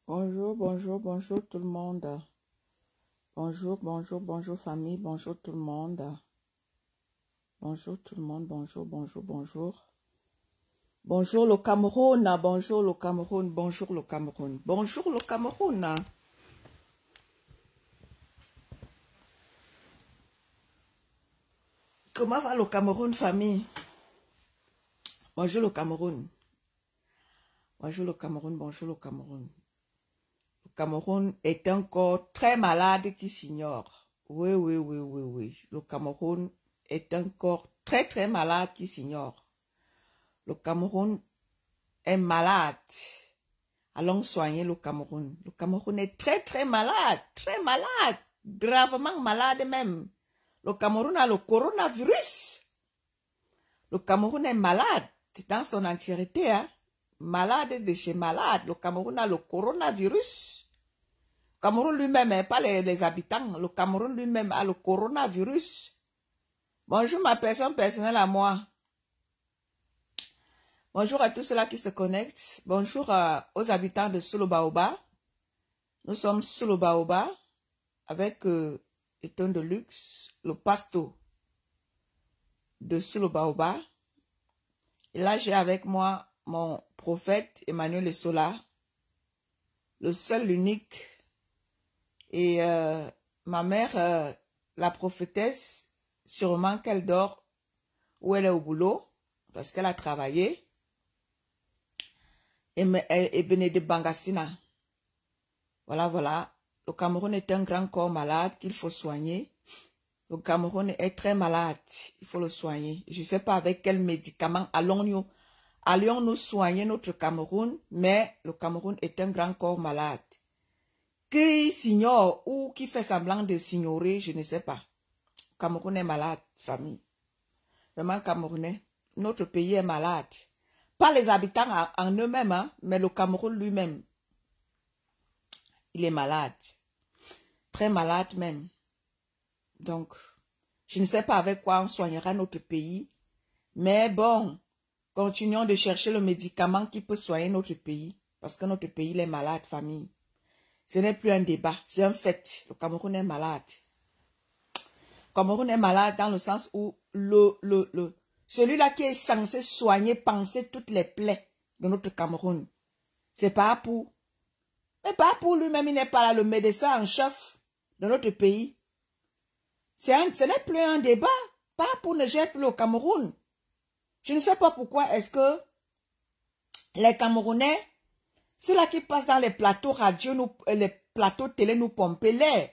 Bonjour, bonjour, bonjour tout le monde. Bonjour, bonjour, bonjour famille, bonjour tout le monde. Bonjour tout le monde, bonjour, bonjour, bonjour. Bonjour le Cameroun, bonjour le Cameroun, bonjour le Cameroun, bonjour le Cameroun. Comment va le Cameroun famille? Bonjour le Cameroun. Bonjour le Cameroun, bonjour le Cameroun. Le Cameroun est un corps très malade qui s'ignore. Oui, oui, oui, oui, oui. Le Cameroun est un corps très, très malade qui s'ignore. Le Cameroun est malade. Allons soigner le Cameroun. Le Cameroun est très, très malade. Très malade. Gravement malade même. Le Cameroun a le coronavirus. Le Cameroun est malade dans son entièreté. Hein? Malade de chez malade. Le Cameroun a le coronavirus. Le Cameroun lui-même, pas les habitants. Le Cameroun lui-même a le coronavirus. Bonjour ma personne personnelle à moi. Bonjour à tous ceux-là qui se connectent. Bonjour aux habitants de Sous le Baobab. Nous sommes sous le Baobab avec le ton de luxe, le pasto de Sous le Baobab. Et là, j'ai avec moi mon prophète Emmanuel Essola, le seul, l'unique. Et ma mère, la prophétesse, sûrement qu'elle dort ou elle est au boulot parce qu'elle a travaillé. Et Bénédicte Bangassina. Voilà, voilà. Le Cameroun est un grand corps malade qu'il faut soigner. Le Cameroun est très malade. Il faut le soigner. Je ne sais pas avec quel médicament allons-nous soigner notre Cameroun, mais le Cameroun est un grand corps malade. Qui s'ignore ou qui fait semblant de s'ignorer, je ne sais pas. Le Cameroun est malade, famille. Vraiment Camerounais. Notre pays est malade. Pas les habitants en eux-mêmes, hein, mais le Cameroun lui-même. Il est malade. Très malade même. Donc, je ne sais pas avec quoi on soignera notre pays. Mais bon, continuons de chercher le médicament qui peut soigner notre pays. Parce que notre pays il est malade, famille. Ce n'est plus un débat, c'est un fait. Le Cameroun est malade. Le Cameroun est malade dans le sens où celui-là qui est censé soigner, penser toutes les plaies de notre Cameroun. C'est pas pour. Mais pas pour lui-même, il n'est pas là le médecin en chef de notre pays. Ce n'est plus un débat. Pas pour ne gérer plus le Cameroun. Je ne sais pas pourquoi est-ce que les Camerounais, ceux-là qui passent dans les plateaux radio, les plateaux télé nous pomper l'air.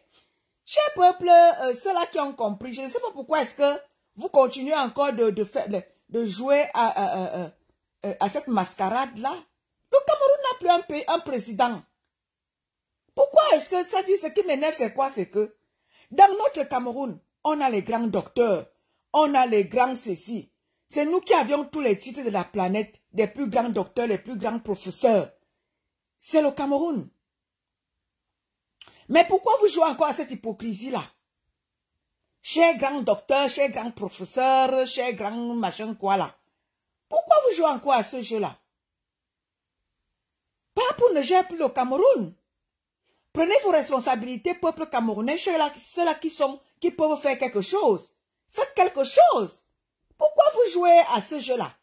Cher peuple, ceux-là qui ont compris, je ne sais pas pourquoi est-ce que vous continuez encore de jouer à cette mascarade-là. Le Cameroun n'a plus un président. Pourquoi est-ce que ça dit, ce qui m'énerve, c'est quoi? C'est que dans notre Cameroun, on a les grands docteurs, on a les grands ceci. C'est nous qui avions tous les titres de la planète, des plus grands docteurs, les plus grands professeurs. C'est le Cameroun. Mais pourquoi vous jouez encore à cette hypocrisie-là? Cher grand docteur, cher grand professeur, cher grand machin quoi là. Pourquoi vous jouez encore à ce jeu-là? Pas pour ne gérer plus le Cameroun. Prenez vos responsabilités, peuple camerounais, ceux-là qui peuvent faire quelque chose. Faites quelque chose. Pourquoi vous jouez à ce jeu-là?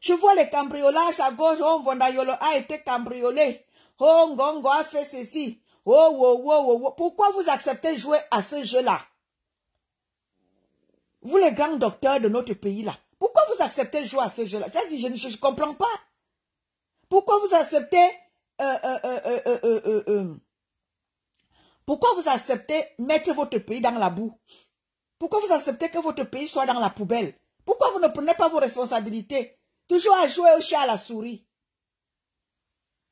Je vois les cambriolages à gauche. Oh, Vondayolo a été cambriolé. Oh, Ngongo a fait ceci. Oh, oh, oh, oh, oh. Pourquoi vous acceptez de jouer à ce jeu-là? Vous, les grands docteurs de notre pays-là. Pourquoi vous acceptez de jouer à ce jeu-là? Ça dit, je ne comprends pas. Pourquoi vous acceptez... pourquoi vous acceptez mettre votre pays dans la boue? Pourquoi vous acceptez que votre pays soit dans la poubelle? Pourquoi vous ne prenez pas vos responsabilités? Toujours à jouer au chat à la souris.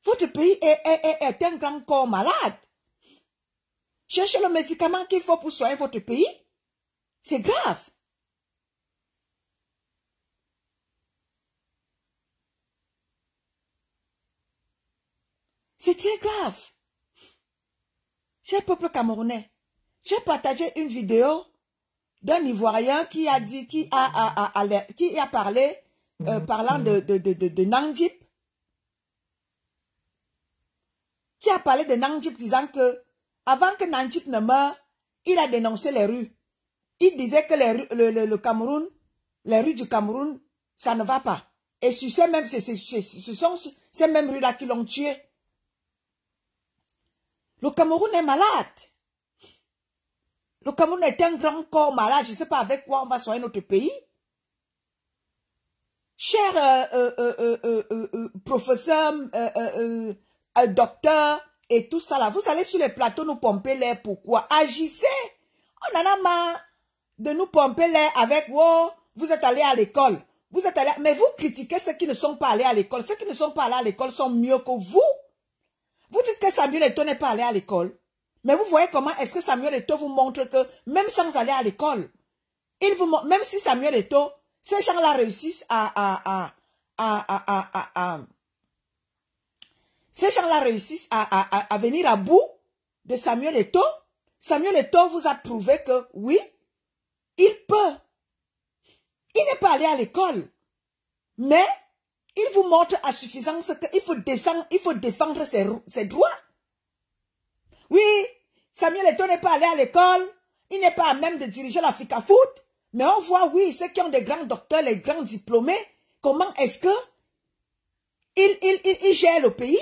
Votre pays est un grand corps malade. Cherchez le médicament qu'il faut pour soigner votre pays. C'est grave. C'est très grave. Cher peuple camerounais, j'ai partagé une vidéo d'un Ivoirien qui a dit, qui a parlé, parlant de Nandip. a parlé de Nandjip disant que, avant que Nandjip ne meure, il a dénoncé les rues. Il disait que le Cameroun, les rues du Cameroun, ça ne va pas. Et sur ce même, ce sont ces mêmes rues-là qui l'ont tué. Le Cameroun est malade. Le Cameroun est un grand corps malade. Je ne sais pas avec quoi on va soigner notre pays. Cher professeur, docteur et tout ça là, vous allez sur les plateaux nous pomper l'air. Pourquoi? Agissez. On en a marre de nous pomper l'air avec wow, vous êtes allés à l'école. Vous êtes allés, mais vous critiquez ceux qui ne sont pas allés à l'école. Ceux qui ne sont pas allés à l'école sont mieux que vous. Vous dites que Samuel Eto'o n'est pas allé à l'école. Mais vous voyez comment est-ce que Samuel Eto'o vous montre que même sans aller à l'école, il vous montre, même si Samuel Eto'o, ces gens-là réussissent ces gens-là réussissent à venir à bout de Samuel Eto'o. Samuel Eto'o vous a prouvé que oui, il peut. Il n'est pas allé à l'école. Mais il vous montre à suffisance qu'il faut descendre, il faut défendre ses droits. Oui, Samuel Eto'o n'est pas allé à l'école. Il n'est pas à même de diriger l'Africa Foot. Mais on voit, oui, ceux qui ont des grands docteurs, les grands diplômés, comment est-ce que il gère le pays?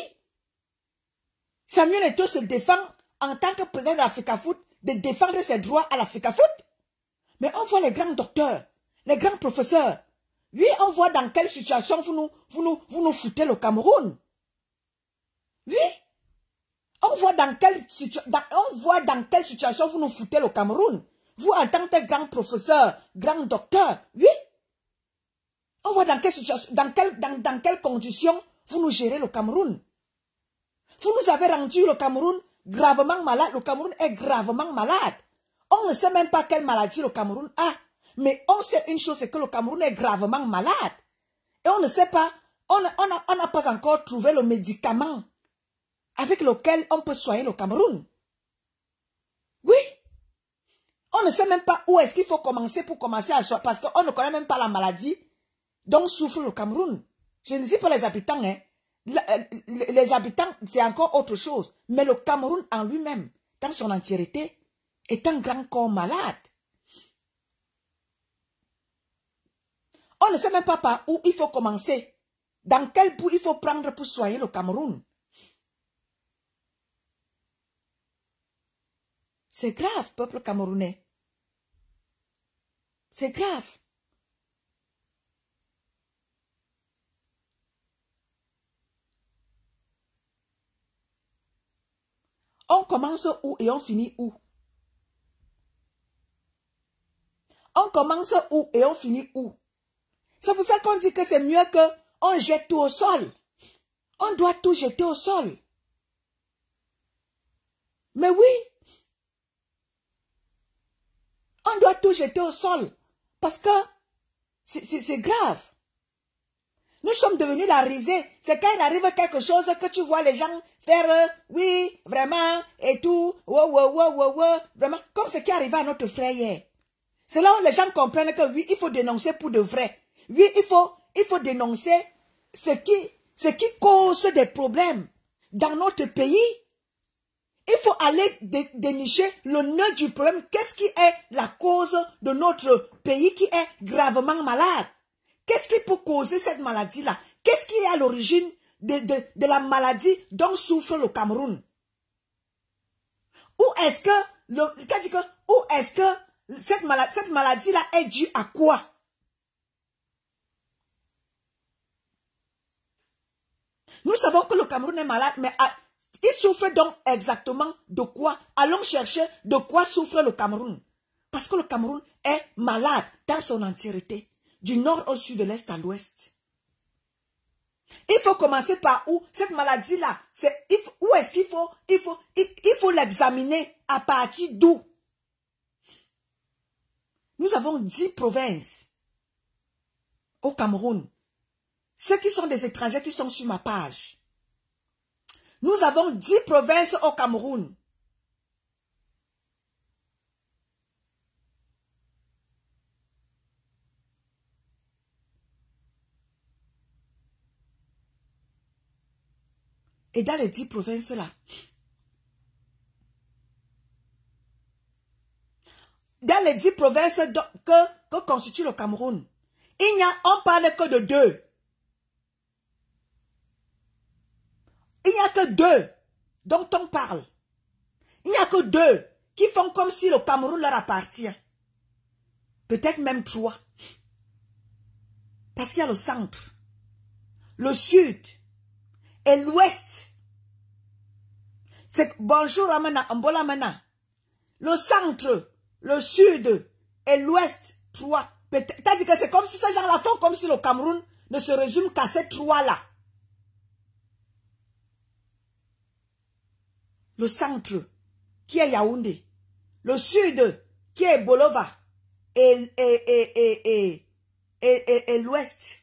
Samuel Eto'o se défend en tant que président de l'Africa Foot, de défendre ses droits à l'Africa Foot. Mais on voit les grands docteurs, les grands professeurs. Oui, on voit dans quelle situation vous nous foutez le Cameroun. Oui. On voit dans quelle situation vous nous foutez le Cameroun. Vous, en tant que grand professeur, grand docteur, oui. On voit dans quelle situation, dans quelles conditions vous nous gérez le Cameroun. Vous nous avez rendu le Cameroun gravement malade. Le Cameroun est gravement malade. On ne sait même pas quelle maladie le Cameroun a. Mais on sait une chose, c'est que le Cameroun est gravement malade. Et on ne sait pas, on n'a pas encore trouvé le médicament avec lequel on peut soigner le Cameroun. Oui. On ne sait même pas où est-ce qu'il faut commencer pour commencer à soigner, parce qu'on ne connaît même pas la maladie dont souffre le Cameroun. Je ne dis pas les habitants, hein. Les habitants, c'est encore autre chose. Mais le Cameroun en lui-même, dans son entièreté, est un grand corps malade. On ne sait même pas par où il faut commencer. Dans quel bout il faut prendre pour soigner le Cameroun. C'est grave, peuple camerounais. C'est grave. On commence où et on finit où? On commence où et on finit où? C'est pour ça qu'on dit que c'est mieux qu'on jette tout au sol. On doit tout jeter au sol. Mais oui. On doit tout jeter au sol. Parce que c'est grave. Nous sommes devenus la risée. C'est quand il arrive quelque chose que tu vois les gens faire oui, vraiment, et tout, vraiment, comme ce qui arrivait à notre frère hier. C'est là où les gens comprennent que oui, il faut dénoncer pour de vrai. Oui, il faut dénoncer ce qui cause des problèmes dans notre pays. Il faut aller dénicher le nœud du problème. Qu'est-ce qui est la cause de notre pays qui est gravement malade? Qu'est-ce qui peut causer cette maladie-là? Qu'est-ce qui est à l'origine de la maladie dont souffre le Cameroun? Où est-ce que cette maladie-là est due à quoi? Nous savons que le Cameroun est malade, mais il souffre donc exactement de quoi? Allons chercher de quoi souffre le Cameroun. Parce que le Cameroun est malade dans son entièreté. Du nord au sud, de l'est à l'ouest. Il faut commencer par où? Cette maladie-là, où est-ce qu'il faut l'examiner à partir d'où? Nous avons 10 provinces au Cameroun. Ceux qui sont des étrangers qui sont sur ma page. Nous avons 10 provinces au Cameroun. Et dans les 10 provinces là, dans les 10 provinces que constitue le Cameroun, on parle que de 2. Il n'y a que 2 dont on parle. Il n'y a que 2 qui font comme si le Cameroun leur appartient. Peut-être même 3. Parce qu'il y a le centre, le sud et l'ouest. C'est bonjour Amana, Mbola Mana. Le centre, le sud et l'ouest, 3. C'est-à-dire que c'est comme si ces gens-là font comme si le Cameroun ne se résume qu'à ces 3-là. Le centre, qui est Yaoundé. Le sud, qui est Bolova. Et l'ouest.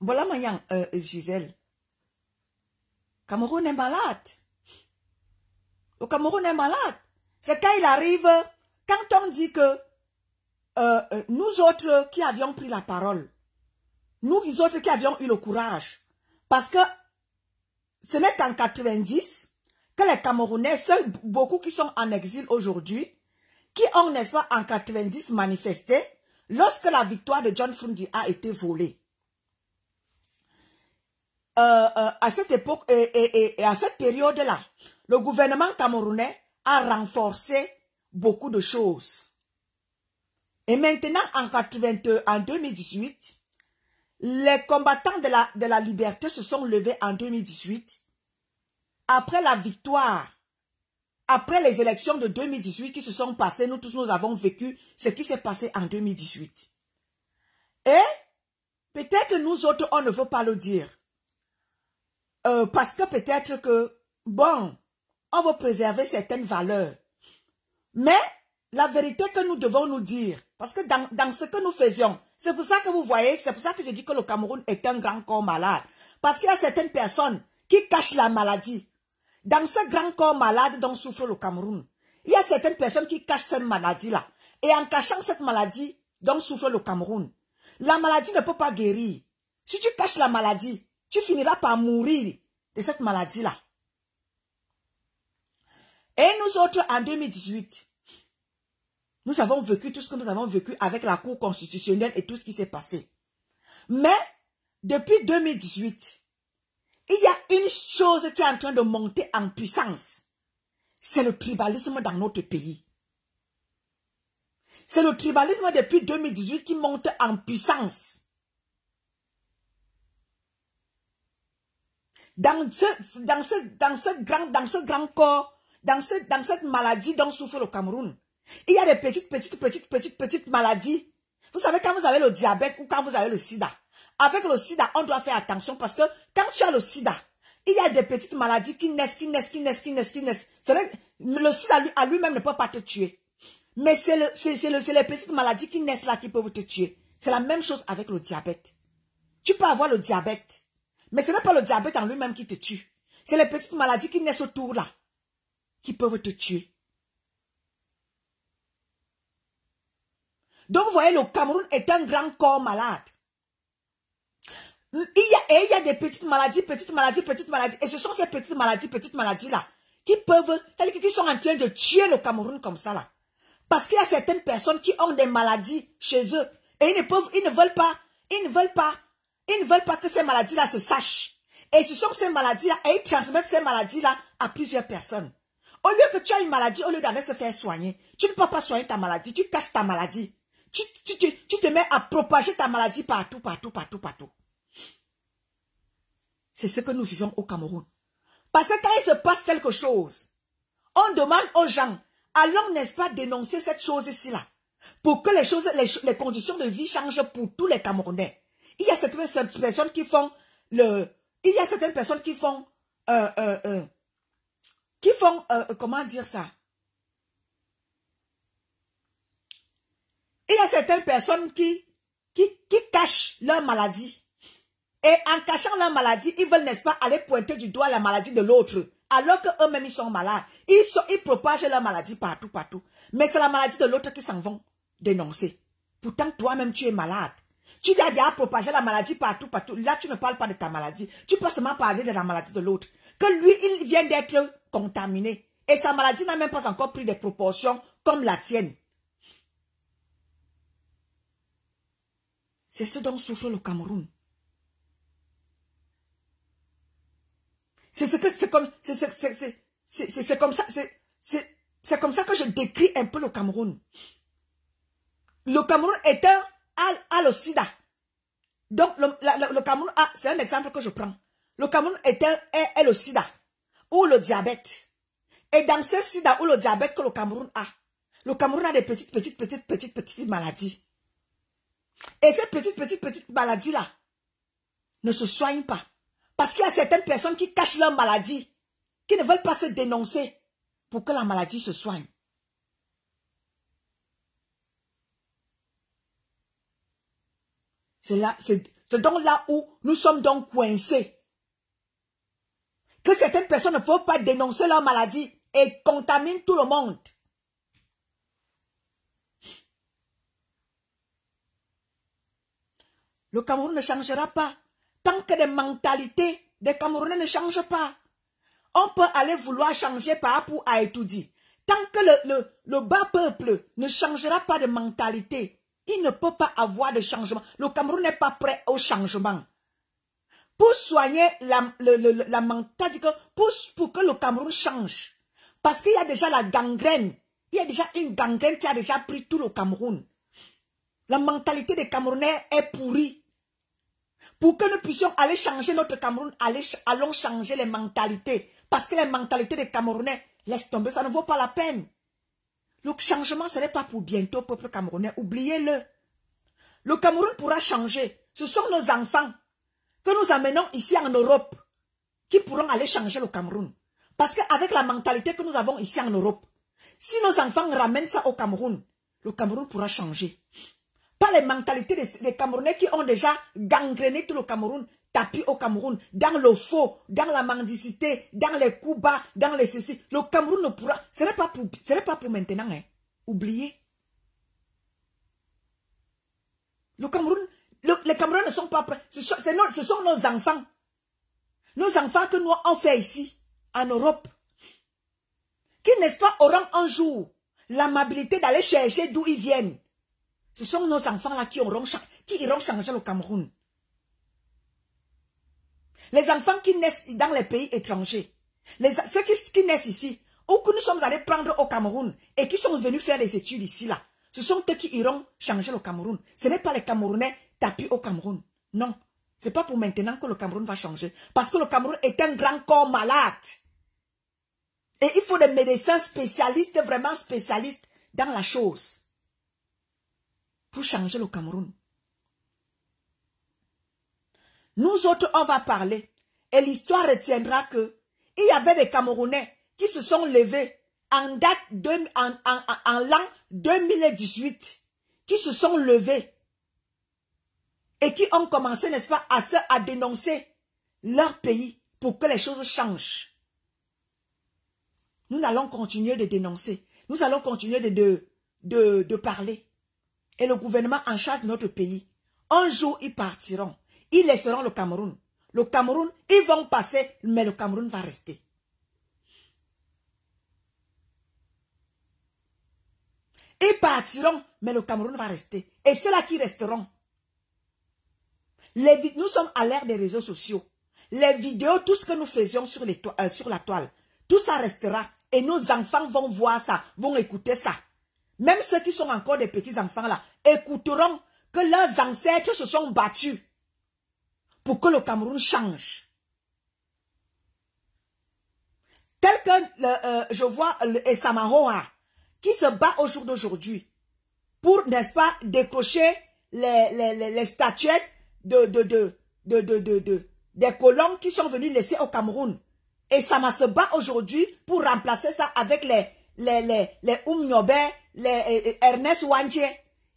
Voilà, Mayang, Gisèle. Cameroun est malade. Le Cameroun est malade. C'est quand il arrive, quand on dit que nous autres qui avions pris la parole, nous autres qui avions eu le courage, parce que ce n'est qu'en 90 que les Camerounais, seuls beaucoup qui sont en exil aujourd'hui, qui ont, n'est-ce pas, en 90 manifesté, lorsque la victoire de John Fundi a été volée. À cette époque et à cette période-là, le gouvernement camerounais a renforcé beaucoup de choses. Et maintenant, en 2018, les combattants de la liberté se sont levés en 2018. Après la victoire, après les élections de 2018 qui se sont passées, nous tous nous avons vécu ce qui s'est passé en 2018. Et peut-être nous autres, on ne veut pas le dire. Parce que peut-être que, bon, on veut préserver certaines valeurs. Mais la vérité que nous devons nous dire, parce que dans ce que nous faisions, c'est pour ça que vous voyez, c'est pour ça que je dis que le Cameroun est un grand corps malade. Parce qu'il y a certaines personnes qui cachent la maladie. Dans ce grand corps malade dont souffre le Cameroun, il y a certaines personnes qui cachent cette maladie-là. Et en cachant cette maladie dont souffre le Cameroun, la maladie ne peut pas guérir. Si tu caches la maladie, tu finiras par mourir de cette maladie-là. Et nous autres, en 2018, nous avons vécu tout ce que nous avons vécu avec la Cour constitutionnelle et tout ce qui s'est passé. Mais, depuis 2018, il y a une chose qui est en train de monter en puissance. C'est le tribalisme dans notre pays. C'est le tribalisme depuis 2018 qui monte en puissance. Dans ce grand corps, dans cette maladie dont souffre le Cameroun, il y a des petites maladies. Vous savez, quand vous avez le diabète ou quand vous avez le sida, avec le sida, on doit faire attention parce que quand tu as le sida, il y a des petites maladies qui naissent. Le sida à lui-même ne peut pas te tuer. Mais c'est les petites maladies qui naissent là qui peuvent te tuer. C'est la même chose avec le diabète. Tu peux avoir le diabète. Mais ce n'est pas le diabète en lui-même qui te tue. C'est les petites maladies qui naissent autour là, qui peuvent te tuer. Donc vous voyez, le Cameroun est un grand corps malade. Il y a des petites maladies. Et ce sont ces petites maladies là, qui sont en train de tuer le Cameroun comme ça là. Parce qu'il y a certaines personnes qui ont des maladies chez eux. Et ils ne veulent pas que ces maladies-là se sachent. Et ce sont ces maladies-là, et ils transmettent ces maladies-là à plusieurs personnes. Au lieu que tu as une maladie, au lieu d'aller se faire soigner, tu ne peux pas soigner ta maladie, tu caches ta maladie. Tu te mets à propager ta maladie partout. C'est ce que nous vivons au Cameroun. Parce que quand il se passe quelque chose, on demande aux gens, allons, n'est-ce pas, dénoncer cette chose-ci là, pour que les conditions de vie changent pour tous les Camerounais. Il y a certaines personnes qui font comment dire ça? Il y a certaines personnes qui cachent leur maladie. Et en cachant leur maladie, ils veulent, n'est-ce pas, aller pointer du doigt la maladie de l'autre. Alors qu'eux-mêmes, ils sont malades. Ils propagent leur maladie partout, partout. Mais c'est la maladie de l'autre qui s'en vont dénoncer. Pourtant, toi-même, tu es malade. Tu as déjà propagé la maladie partout, partout. Là, tu ne parles pas de ta maladie. Tu peux seulement parler de la maladie de l'autre. Que lui, il vient d'être contaminé. Et sa maladie n'a même pas encore pris des proportions comme la tienne. C'est ce dont souffre le Cameroun. C'est comme ça que je décris un peu le Cameroun. Le Cameroun a le sida. Donc, le Cameroun a, c'est un exemple que je prends. Le Cameroun est le sida ou le diabète. Et dans ce sida ou le diabète que le Cameroun a des petites maladies. Et ces petites maladies-là ne se soignent pas. Parce qu'il y a certaines personnes qui cachent leur maladie, qui ne veulent pas se dénoncer pour que la maladie se soigne. C'est donc là où nous sommes donc coincés. Que certaines personnes ne peuvent pas dénoncer leur maladie et contaminent tout le monde. Le Cameroun ne changera pas tant que les mentalités des Camerounais ne changent pas. On peut aller vouloir changer par rapport à Etoudi. Tant que le bas peuple ne changera pas de mentalité, il ne peut pas avoir de changement. Le Cameroun n'est pas prêt au changement. Pour soigner la mentalité, pour que le Cameroun change. Parce qu'il y a déjà la gangrène. Il y a déjà une gangrène qui a déjà pris tout le Cameroun. La mentalité des Camerounais est pourrie. Pour que nous puissions aller changer notre Cameroun, allons changer les mentalités. Parce que les mentalités des Camerounais, laisse tomber, ça ne vaut pas la peine. Le changement, ce n'est pas pour bientôt, peuple camerounais. Oubliez-le. Le Cameroun pourra changer. Ce sont nos enfants que nous amenons ici en Europe qui pourront aller changer le Cameroun. Parce qu'avec la mentalité que nous avons ici en Europe, si nos enfants ramènent ça au Cameroun, le Cameroun pourra changer. Pas les mentalités des Camerounais qui ont déjà gangréné tout le Cameroun, tapis au Cameroun, dans le faux, dans la mendicité, dans les coups bas, dans les ceci. Le Cameroun ne pourra... Ce n'est pas pour maintenant. Hein. Oubliez. Le Cameroun... Les Camerounais ne sont pas prêts. Ce sont nos enfants. Nos enfants que nous avons fait ici, en Europe. Qui, n'est-ce pas, auront un jour l'amabilité d'aller chercher d'où ils viennent. Ce sont nos enfants-là qui iront changer le Cameroun. Les enfants qui naissent dans les pays étrangers, ceux qui naissent ici, ou que nous sommes allés prendre au Cameroun et qui sont venus faire des études ici, là, ce sont eux qui iront changer le Cameroun. Ce n'est pas les Camerounais tapis au Cameroun. Non, ce n'est pas pour maintenant que le Cameroun va changer. Parce que le Cameroun est un grand corps malade. Et il faut des médecins spécialistes, vraiment spécialistes dans la chose. Pour changer le Cameroun. Nous autres, on va parler. Et l'histoire retiendra que il y avait des Camerounais qui se sont levés en l'an 2018, qui se sont levés et qui ont commencé, n'est-ce pas, à dénoncer leur pays pour que les choses changent. Nous allons continuer de dénoncer. Nous allons continuer de parler. Et le gouvernement en charge de notre pays, un jour, ils partiront. Ils laisseront le Cameroun. Le Cameroun, ils vont passer, mais le Cameroun va rester. Ils partiront, mais le Cameroun va rester. Et ceux-là qui resteront. Nous sommes à l'ère des réseaux sociaux. Les vidéos, tout ce que nous faisions sur la toile, tout ça restera. Et nos enfants vont voir ça, vont écouter ça. Même ceux qui sont encore des petits-enfants là, écouteront que leurs ancêtres se sont battus pour que le Cameroun change. Tel que je vois Esamahoa qui se bat au jour d'aujourd'hui pour, n'est-ce pas, décrocher les statuettes des colons qui sont venus laisser au Cameroun. Et Sama se bat aujourd'hui pour remplacer ça avec les Oumniobe, les Ernest Wandje.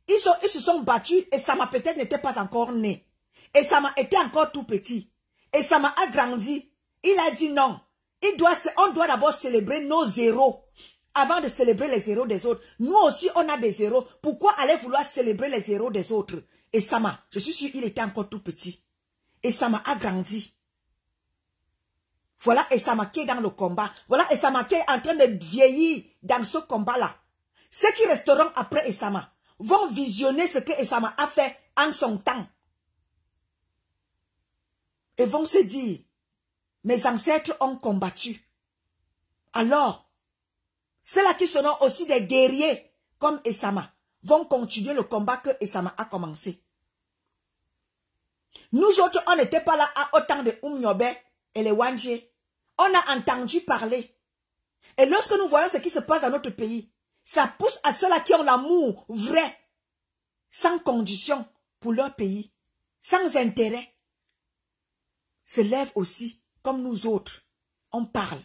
Ils se sont battus et Sama peut-être n'était pas encore né. Et Sama était encore tout petit. Et Sama a grandi. Il a dit non. On doit d'abord célébrer nos zéros avant de célébrer les zéros des autres. Nous aussi, on a des zéros. Pourquoi aller vouloir célébrer les zéros des autres? Et Sama, je suis sûr, il était encore tout petit. Et Sama a grandi. Voilà Esama qui est dans le combat. Voilà Esama qui est en train de vieillir dans ce combat-là. Ceux qui resteront après Esama vont visionner ce que Esama a fait en son temps. Et vont se dire, mes ancêtres ont combattu. Alors, ceux-là qui seront aussi des guerriers comme Esama vont continuer le combat que Esama a commencé. Nous autres, on n'était pas là à autant de Oumnyobe et les Wanje. On a entendu parler. Et lorsque nous voyons ce qui se passe dans notre pays, ça pousse à ceux-là qui ont l'amour vrai, sans condition pour leur pays, sans intérêt, se lèvent aussi, comme nous autres. On parle.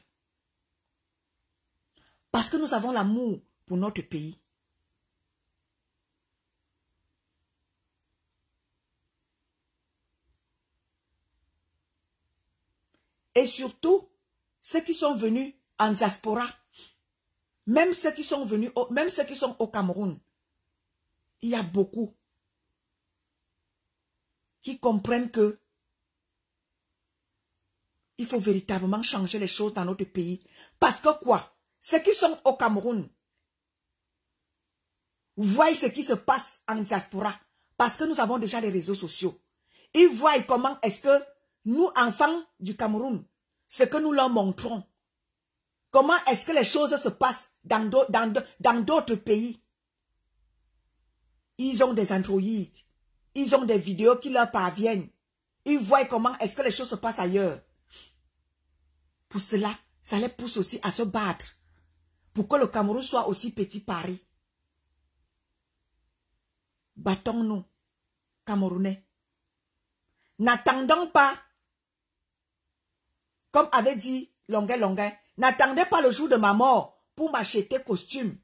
Parce que nous avons l'amour pour notre pays. Et surtout, ceux qui sont venus en diaspora, même ceux qui sont venus, même ceux qui sont au Cameroun, il y a beaucoup qui comprennent que il faut véritablement changer les choses dans notre pays. Parce que quoi? Ceux qui sont au Cameroun voient ce qui se passe en diaspora. Parce que nous avons déjà les réseaux sociaux. Ils voient comment est-ce que nous, enfants du Cameroun, ce que nous leur montrons, comment est-ce que les choses se passent dans d'autres pays. Ils ont des androïdes. Ils ont des vidéos qui leur parviennent. Ils voient comment est-ce que les choses se passent ailleurs. Pour cela, ça les pousse aussi à se battre. Pour que le Cameroun soit aussi petit Paris. Battons-nous, Camerounais. N'attendons pas, comme avait dit Longuet, n'attendez pas le jour de ma mort pour m'acheter costume.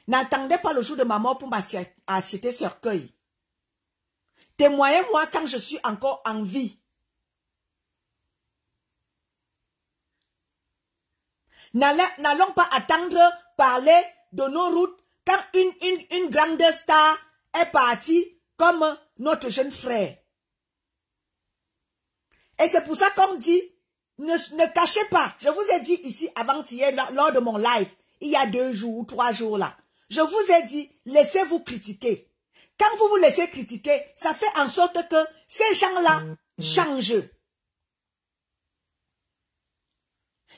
N'attendez pas le jour de ma mort pour m'acheter cercueil. Témoignez-moi quand je suis encore en vie. N'allons pas attendre parler de nos routes quand une grande star est partie comme notre jeune frère. Et c'est pour ça qu'on dit, ne cachez pas. Je vous ai dit ici avant-hier lors de mon live, il y a 2 jours ou 3 jours là. Je vous ai dit, laissez-vous critiquer. Quand vous vous laissez critiquer, ça fait en sorte que ces gens-là changent.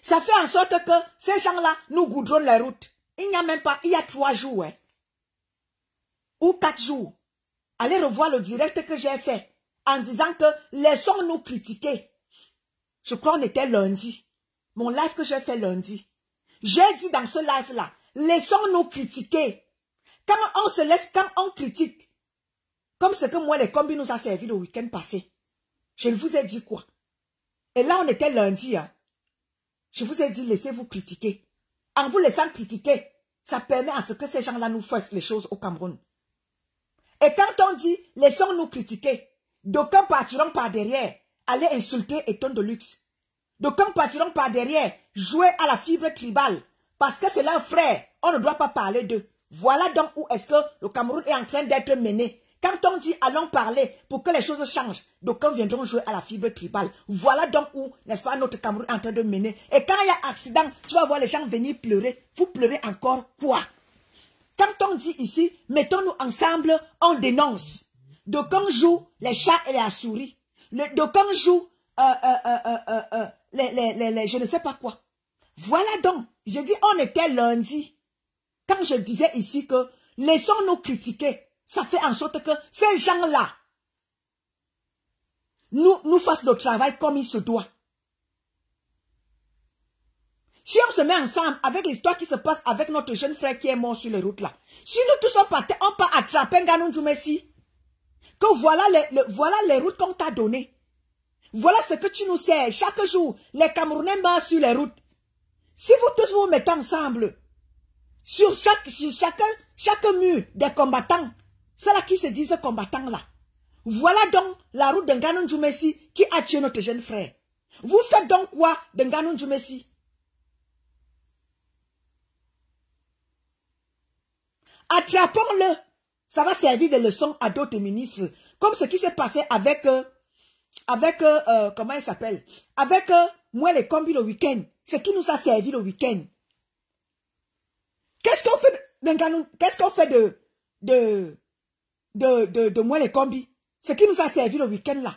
Ça fait en sorte que ces gens-là nous goudronnent les routes. Il n'y a même pas, il y a 3 jours, hein, ou 4 jours. Allez revoir le direct que j'ai fait en disant que laissons-nous critiquer. Je crois qu'on était lundi. Mon live que j'ai fait lundi. J'ai dit dans ce live-là, laissons-nous critiquer. Quand on se laisse, quand on critique, comme ce que moi les combis nous a servi le week-end passé. Je vous ai dit quoi? Et là on était lundi, hein. Je vous ai dit, laissez-vous critiquer. En vous laissant critiquer, ça permet à ce que ces gens-là nous fassent les choses au Cameroun. Et quand on dit, laissons-nous critiquer, d'aucuns partiront par derrière, aller insulter Eton de Luxe. D'aucuns partiront par derrière, jouer à la fibre tribale, parce que c'est leur frère, on ne doit pas parler d'eux. Voilà donc où est-ce que le Cameroun est en train d'être mené. Quand on dit allons parler pour que les choses changent, d'aucuns viendront jouer à la fibre tribale. Voilà donc où, n'est-ce pas, notre Cameroun est en train de mener. Et quand il y a accident, tu vas voir les gens venir pleurer. Vous pleurez encore quoi? Quand on dit ici, mettons-nous ensemble, on dénonce. D'aucuns jouent les chats et les souris. D'aucuns jouent je ne sais pas quoi. Voilà donc, je dis on était lundi. Quand je disais ici que laissons-nous critiquer. Ça fait en sorte que ces gens-là nous fassent le travail comme il se doit. Si on se met ensemble avec l'histoire qui se passe avec notre jeune frère qui est mort sur les routes là, si nous tous on peut attraper Nganou Djoumessi, que voilà les routes qu'on t'a données. Voilà ce que tu nous sais. Chaque jour, les Camerounais meurent sur les routes. Si vous tous vous mettez ensemble, sur chaque mur des combattants, ceux-là qui se disent combattants là, Voilà donc la route de Nganou Djoumessi qui a tué notre jeune frère. Vous faites donc quoi de Nganou Djoumessi? Attrapons-le. Ça va servir de leçon à d'autres ministres. Comme ce qui s'est passé avec comment il s'appelle? Avec moi les combis le week-end. Ce qui nous a servi le week-end. Qu'est-ce qu'on fait de Nganou? Qu'est-ce qu'on fait de moi les combis? Ce qui nous a servi le week-end là.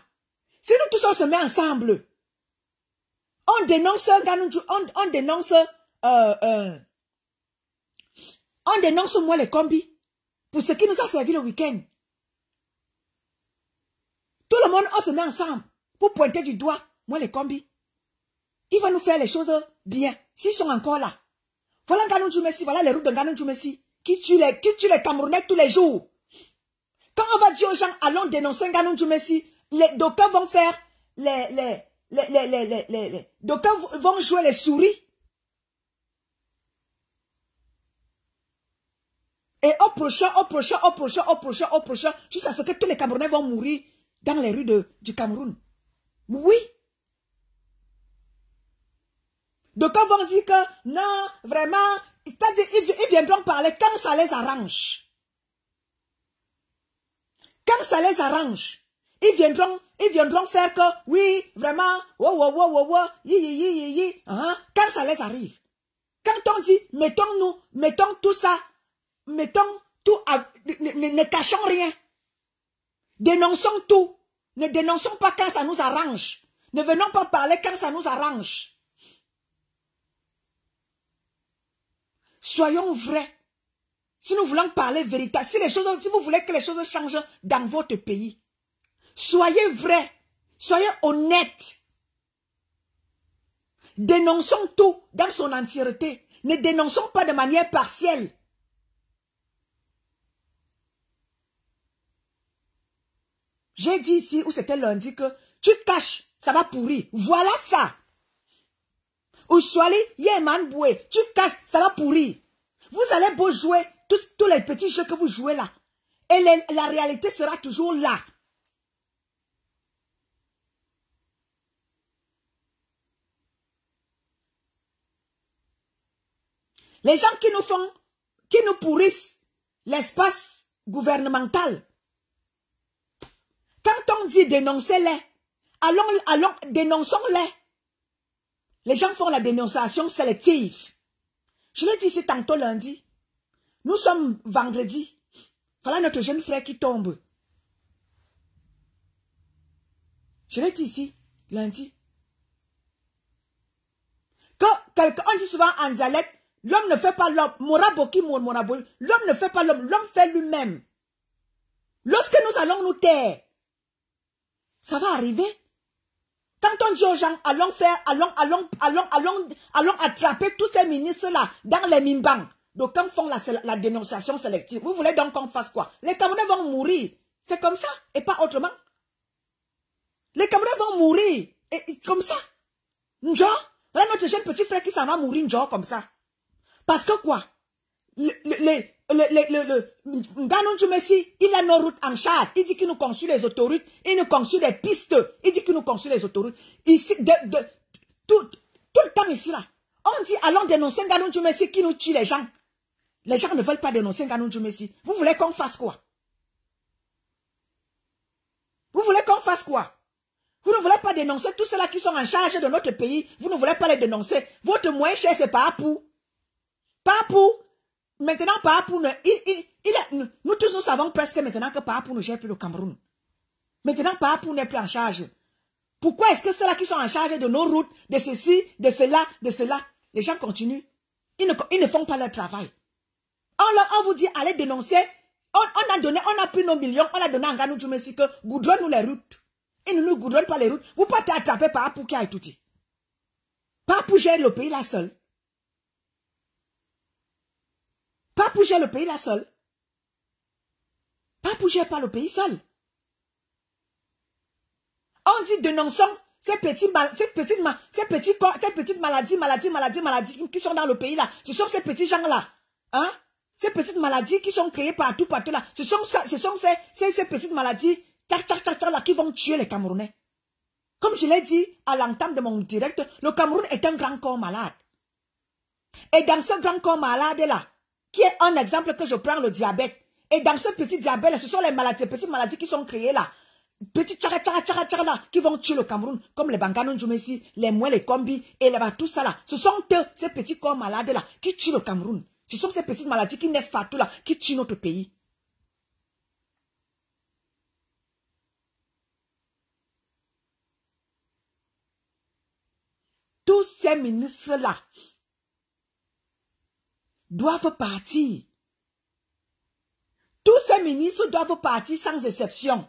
Si nous tous on se met ensemble, on dénonce on dénonce moi les combis pour ce qui nous a servi le week-end. Tout le monde, on se met ensemble pour pointer du doigt moi les combis. Il va nous faire les choses bien, s'ils sont encore là. Voilà Nganou Djoumessi, voilà les routes de Nganou Djoumessi qui tue les Camerounais tous les jours. Quand on va dire aux gens, allons dénoncer Nganou Djoumessi, d'aucuns vont faire d'aucuns vont jouer les souris. Et au prochain, jusqu'à ce que tous les Camerounais vont mourir dans les rues du Cameroun. Oui. D'aucuns vont dire que non, vraiment, ils viendront parler quand ça les arrange. Quand ça les arrange, ils viendront faire que, oui, vraiment, quand ça les arrive. Quand on dit, mettons tout ça, ne cachons rien. Dénonçons tout. Ne dénonçons pas quand ça nous arrange. Ne venons pas parler quand ça nous arrange. Soyons vrais. Si nous voulons parler vérité, si vous voulez que les choses changent dans votre pays, soyez vrais, soyez honnêtes. Dénonçons tout dans son entièreté. Ne dénonçons pas de manière partielle. J'ai dit ici, où c'était lundi, que tu caches, ça va pourrir. Voilà ça. Ou Swali, Yeman Boué, tu caches, ça va pourrir. Vous allez beau jouer tous les petits jeux que vous jouez là. Et la réalité sera toujours là. Les gens qui nous pourrissent l'espace gouvernemental, quand on dit dénoncez-les, allons, dénonçons-les. Les gens font la dénonciation sélective. Je l'ai dit ici tantôt lundi. Nous sommes vendredi. Voilà notre jeune frère qui tombe. Je l'ai dit ici lundi. On dit souvent en Zalek, l'homme ne fait pas l'homme. L'homme ne fait pas l'homme, l'homme fait lui-même. Lorsque nous allons nous taire, ça va arriver. Quand on dit aux gens, allons attraper tous ces ministres-là dans les mimbangs. Donc, quand font la dénonciation sélective, vous voulez donc qu'on fasse quoi? Les Camerounais vont mourir. C'est comme ça, et pas autrement. Les Camerounais vont mourir, et comme ça. Njo, là, notre jeune petit frère qui s'en va mourir, Njo, comme ça. Parce que quoi? Nganou Djoumessi, il a nos routes en charge. Il dit qu'il nous construit les autoroutes. Il nous construit des pistes. Il dit qu'il nous construit les autoroutes. Ici, tout le temps ici là. On dit allons dénoncer Nganou Djoumessi qui nous tue les gens. Les gens ne veulent pas dénoncer Nganou Djoumessi. Vous voulez qu'on fasse quoi? Vous voulez qu'on fasse quoi? Vous ne voulez pas dénoncer tous ceux-là qui sont en charge de notre pays. Vous ne voulez pas les dénoncer. Votre moins cher, c'est Papou. Papou. Maintenant, Papou, nous tous nous savons presque maintenant que Papou ne gère plus le Cameroun. Maintenant, Papou n'est plus en charge. Pourquoi est-ce que ceux-là qui sont en charge de nos routes, de ceci, de cela, les gens continuent? Ils ne font pas leur travail. On vous dit, allez dénoncer. On a pris nos millions, on a donné à Nganou Djoumessi que goudronne nous les routes. Ils ne nous goudronnent pas les routes. Vous pouvez attraper Papou qui a tout dit. Papou gère le pays là seul. Papou gère le pays là seul. Papou gère pas le pays seul. On dit dénonçons ces petites maladies qui sont dans le pays là. Ce sont ces petits gens là. Hein? Ces petites maladies qui sont créées partout là. Ce sont ces petites maladies là, qui vont tuer les Camerounais. Comme je l'ai dit à l'entame de mon direct, le Cameroun est un grand corps malade. Et dans ce grand corps malade-là, qui est un exemple que je prends, le diabète, et dans ce petit diabète, ce sont les maladies, petites maladies qui sont créées là, petites là, qui vont tuer le Cameroun, comme les Bangano Njumesi, les Moué, les Kombi, et tout ça là. Ce sont eux, ces petits corps malades là, qui tuent le Cameroun. Ce sont ces petites maladies qui naissent partout là, qui tuent notre pays. Tous ces ministres-là doivent partir. Tous ces ministres doivent partir sans exception.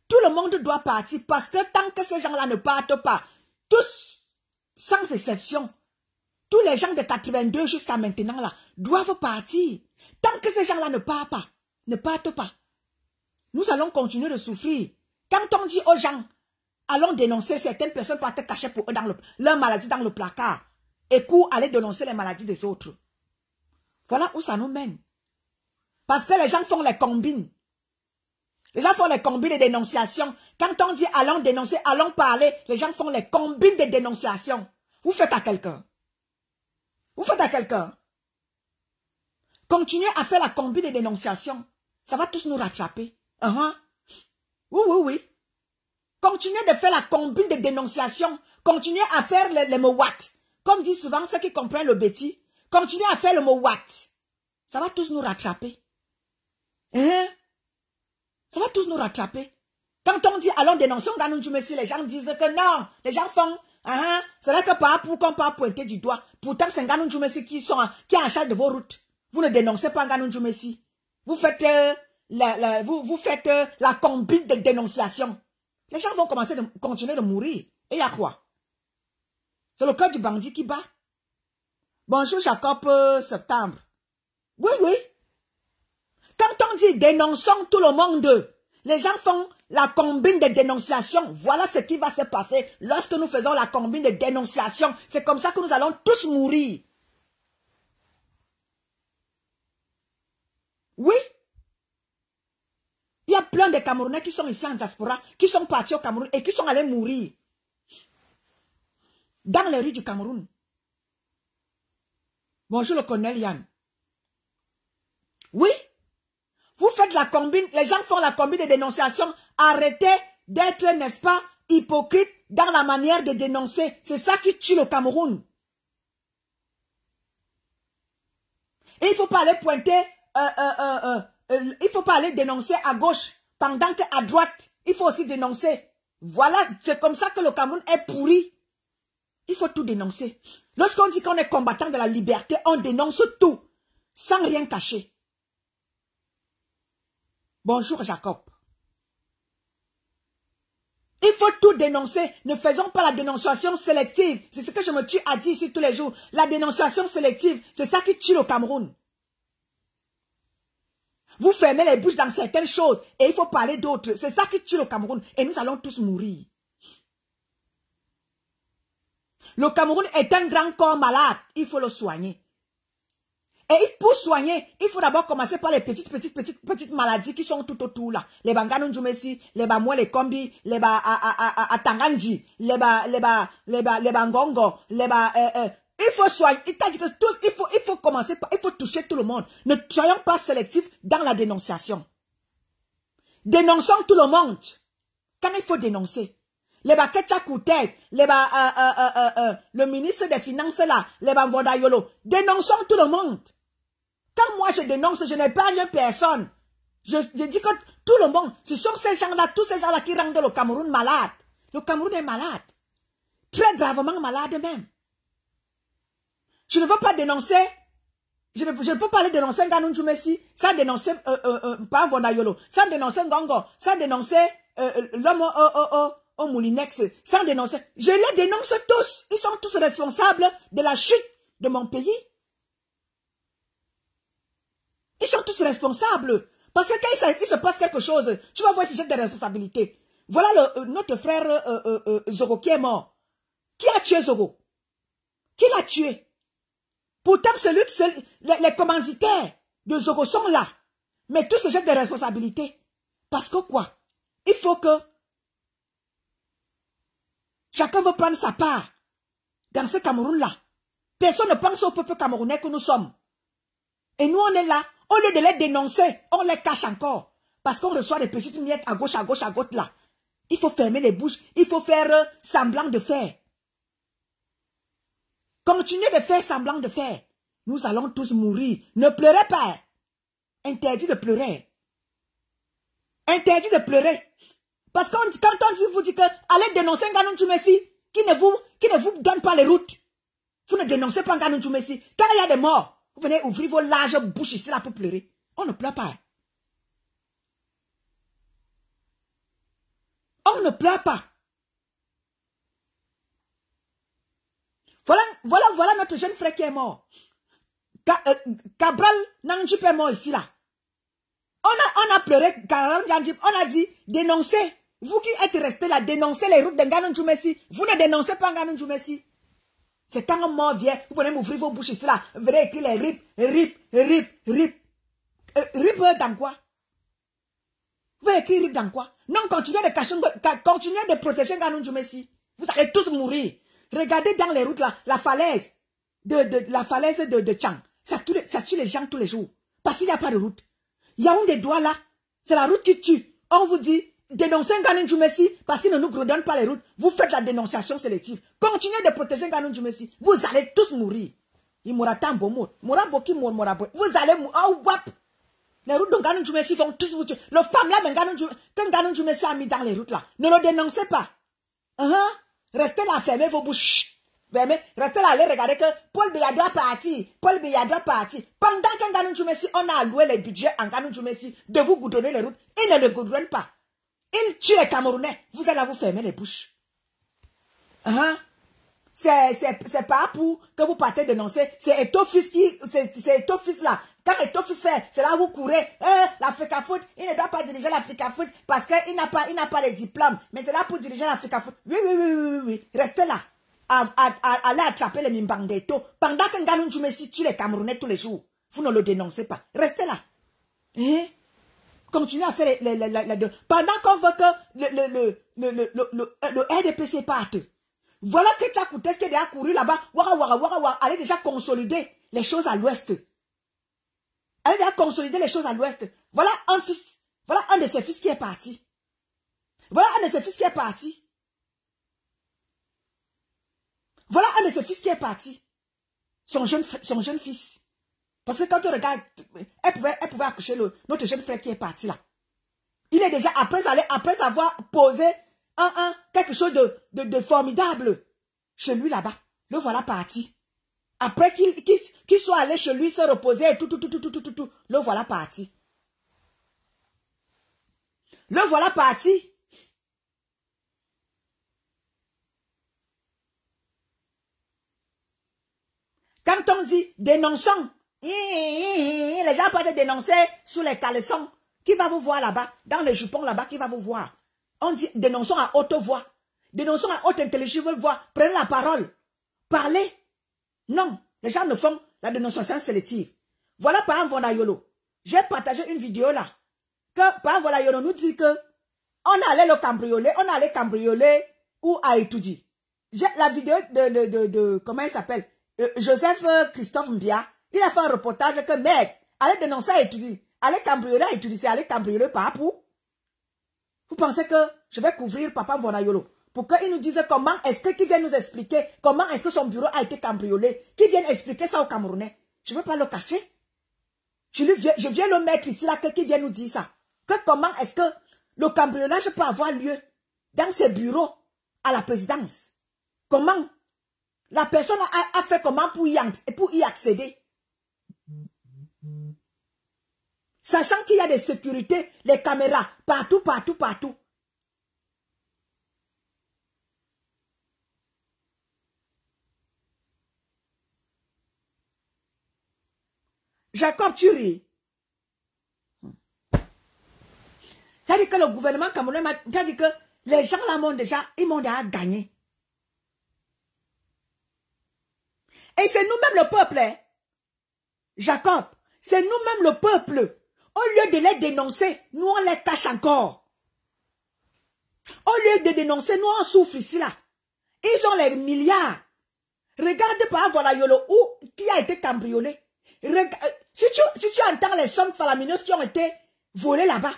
Tout le monde doit partir parce que tant que ces gens-là ne partent pas, tous, sans exception, tous les gens de 82 jusqu'à maintenant là, doivent partir. Tant que ces gens-là ne partent pas, nous allons continuer de souffrir. Quand on dit aux gens, allons dénoncer, certaines personnes partent cacher pour eux dans leur maladie dans le placard et courent aller dénoncer les maladies des autres. Voilà où ça nous mène. Parce que les gens font les combines. Les gens font les combines de dénonciation. Quand on dit allons dénoncer, allons parler, les gens font les combines de dénonciation. Vous faites à quelqu'un. Vous faites à quelqu'un. Continuez à faire la combine de dénonciation. Ça va tous nous rattraper. Oui. Continuez de faire la combine de dénonciation. Continuez à faire les mots what. Comme disent souvent ceux qui comprennent le bêtis. Continuez à faire le mot what. Ça va tous nous rattraper. Ça va tous nous rattraper. Quand on dit allons dénoncer, on gagne Njumesi, les gens disent que non. Les gens font, c'est là que pourquoi on peut pointer du doigt. Pourtant, c'est Nganou Njumesi qui est en charge de vos routes. Vous ne dénoncez pas Nganou Njumesi. Vous faites, vous faites la combine de dénonciation. Les gens vont continuer de mourir. Et il y a quoi? C'est le cœur du bandit qui bat. Bonjour Jacob Septembre. Oui. Quand on dit dénonçons tout le monde, les gens font la combine de dénonciation. Voilà ce qui va se passer lorsque nous faisons la combine de dénonciation. C'est comme ça que nous allons tous mourir. Oui. Il y a plein de Camerounais qui sont ici en diaspora, qui sont partis au Cameroun et qui sont allés mourir dans les rues du Cameroun. Bonjour le colonel Yann. Oui. Vous faites la combine, les gens font la combine de dénonciation. Arrêtez d'être, n'est-ce pas, hypocrite dans la manière de dénoncer. C'est ça qui tue le Cameroun. Et il ne faut pas aller pointer, il ne faut pas aller dénoncer à gauche, pendant qu'à droite, il faut aussi dénoncer. Voilà, c'est comme ça que le Cameroun est pourri. Il faut tout dénoncer. Lorsqu'on dit qu'on est combattant de la liberté, on dénonce tout, sans rien cacher. Bonjour Jacob. Il faut tout dénoncer. Ne faisons pas la dénonciation sélective. C'est ce que je me tue à dire ici tous les jours. La dénonciation sélective, c'est ça qui tue le Cameroun. Vous fermez les bouches dans certaines choses et il faut parler d'autres. C'est ça qui tue le Cameroun et nous allons tous mourir. Le Cameroun est un grand corps malade. Il faut le soigner. Et pour soigner, il faut d'abord commencer par les petites maladies qui sont tout autour là. Les Bangano Njumesi, les Bamoué, les Kombi, les Atanganji, les Bangongo, il faut soigner. Il t'a dit que tout, il faut commencer par, il faut toucher tout le monde. Ne soyons pas sélectifs dans la dénonciation. Dénonçons tout le monde. Quand il faut dénoncer. Les Bakecha Koutez, le ministre des Finances là, les Bamvodayolo. Dénonçons tout le monde. Quand moi je dénonce, je n'épargne personne. Je dis que tout le monde, ce sont ces gens-là, tous ces gens-là qui rendent le Cameroun malade. Le Cameroun est malade. Très gravement malade même. Je ne veux pas dénoncer, je ne peux pas aller dénoncer Nganou Njumesi, sans dénoncer pas Vodayolo, sans dénoncer Ngongo, sans dénoncer l'homme au Moulinex, sans dénoncer. Je les dénonce tous. Ils sont tous responsables de la chute de mon pays. Ils sont tous responsables. Parce que quand il se passe quelque chose, tu vas voir si j'ai des responsabilités. Voilà notre frère Zogo qui est mort. Qui a tué Zogo? Qui l'a tué? Pourtant, les commanditaires de Zogo sont là. Mais tous se jettent des responsabilités. Parce que quoi? il faut que chacun veut prendre sa part dans ce Cameroun-là. Personne ne pense au peuple camerounais que nous sommes. Et nous, on est là. Au lieu de les dénoncer, on les cache encore. Parce qu'on reçoit des petites miettes à gauche, là. Il faut fermer les bouches. Il faut faire semblant de faire. Continuez de faire semblant de faire. Nous allons tous mourir. Ne pleurez pas. Interdit de pleurer. Interdit de pleurer. Parce que quand on vous dit que allez dénoncer Nganou Djoumessi qui ne vous donne pas les routes. Vous ne dénoncez pas Nganou Djoumessi. Quand il y a des morts, vous venez ouvrir vos larges bouches ici là pour pleurer. On ne pleure pas. On ne pleure pas. Voilà notre jeune frère qui est mort. Cabral Nandjip est mort ici là. On a pleuré, on a dit dénoncez. Vous qui êtes restés là, dénoncez les routes de Nganou Djoumessi. Vous ne dénoncez pas Nganou Djoumessi. C'est quand un mort vient, vous venez m'ouvrir vos bouches ici là. Vous venez écrire les RIP. RIP dans quoi? Vous venez écrire RIP dans quoi? Non, continuez de protéger Nganou Djoumessi. Vous allez tous mourir. Regardez dans les routes là, la falaise de Tchang. Ça tue les gens tous les jours. Parce qu'il n'y a pas de route. Il y a un des doigts là. C'est la route qui tue. On vous dit, dénoncez Nganou Djoumessi parce qu'il ne nous redonne pas les routes. Vous faites la dénonciation sélective. Continuez de protéger Nganou Djoumessi. Vous allez tous mourir. Il mourra tant beau mot. Mourra boki mourra boki. Vous allez mourir. Oh, wap. Les routes de Nganou Djoumessi vont tous vous tuer. Le femme là que Nganou Djoumessi a mis dans les routes là. Ne le dénoncez pas. Restez là, fermez vos bouches. Restez là, allez regarder que Paul Biya doit partir. Pendant que Nganou Djoumessi, on a alloué les budgets en Nganou Djoumessi de vous goudronner les routes. Il ne le goudronne pas. Il tue les Camerounais. Vous allez vous fermer les bouches. C'est pas pour que vous partez dénoncer. C'est Etofis là. Quand Etofis fait, c'est là où vous courez. L'Africa Foot, il ne doit pas diriger l'Africa Foot parce qu'il n'a pas les diplômes. Mais c'est là pour diriger l'Africa Foot. Oui. Restez là. Allez attraper les Mimbandeto. Pendant que Nganou Djoumessi tue les Camerounais tous les jours. Vous ne le dénoncez pas. Restez là. Continuez à faire pendant qu'on veut que le RDPC parte. Voilà que Tchakoutes qui est déjà couru là-bas. Allez déjà consolider les choses à l'ouest. Allez déjà consolider les choses à l'ouest. Voilà un de ses fils qui est parti. Voilà un de ses fils Son jeune fils. Parce que quand on regarde, elle pouvait accoucher notre jeune frère qui est parti là. Il est déjà, après avoir posé quelque chose de formidable chez lui là-bas. Le voilà parti. Après qu'il soit allé chez lui se reposer et tout. Le voilà parti. Quand on dit dénonçons, les gens peuvent dénoncer sous les caleçons. Qui va vous voir là-bas? Dans les jupons là-bas, qui va vous voir? On dit dénonçons à haute voix. Dénonçons à haute intelligible voix. Prenez la parole. Parlez. Non, les gens ne font la dénonciation sélective. Voilà par exemple Vonayolo. J'ai partagé une vidéo là. Que par exemple Vonayolo nous dit que on allait le cambrioler. On allait cambrioler ou à Etoudi. J'ai la vidéo de comment il s'appelle? Joseph Christophe Mbia. Il a fait un reportage que mec, allez dénoncer à Etoudi. Allez cambrioler à Etoudi. C'est aller cambrioler par pour. Vous pensez que je vais couvrir Papa Vonayolo pour qu'il nous dise comment est-ce qu'il vient nous expliquer comment est-ce que son bureau a été cambriolé, qu'il vienne expliquer ça aux Camerounais. Je ne veux pas le cacher. Je viens le mettre ici là, qu'il vienne nous dire ça. Que comment est-ce que le cambriolage peut avoir lieu dans ses bureaux à la présidence? Comment la personne a fait comment pour y accéder? Sachant qu'il y a des sécurités, les caméras, partout. Jacob, tu ris. C'est-à-dire que le gouvernement camerounais m'a dit que les gens là m'ont déjà gagné. Et c'est nous-mêmes le peuple. Hein? Jacob, c'est nous-mêmes le peuple. Au lieu de les dénoncer, nous on les cache encore. Au lieu de dénoncer, nous on souffre ici là. Ils ont les milliards. Regardez par exemple la Yolo qui a été cambriolé. Si tu entends les sommes faramineuses qui ont été volées là-bas,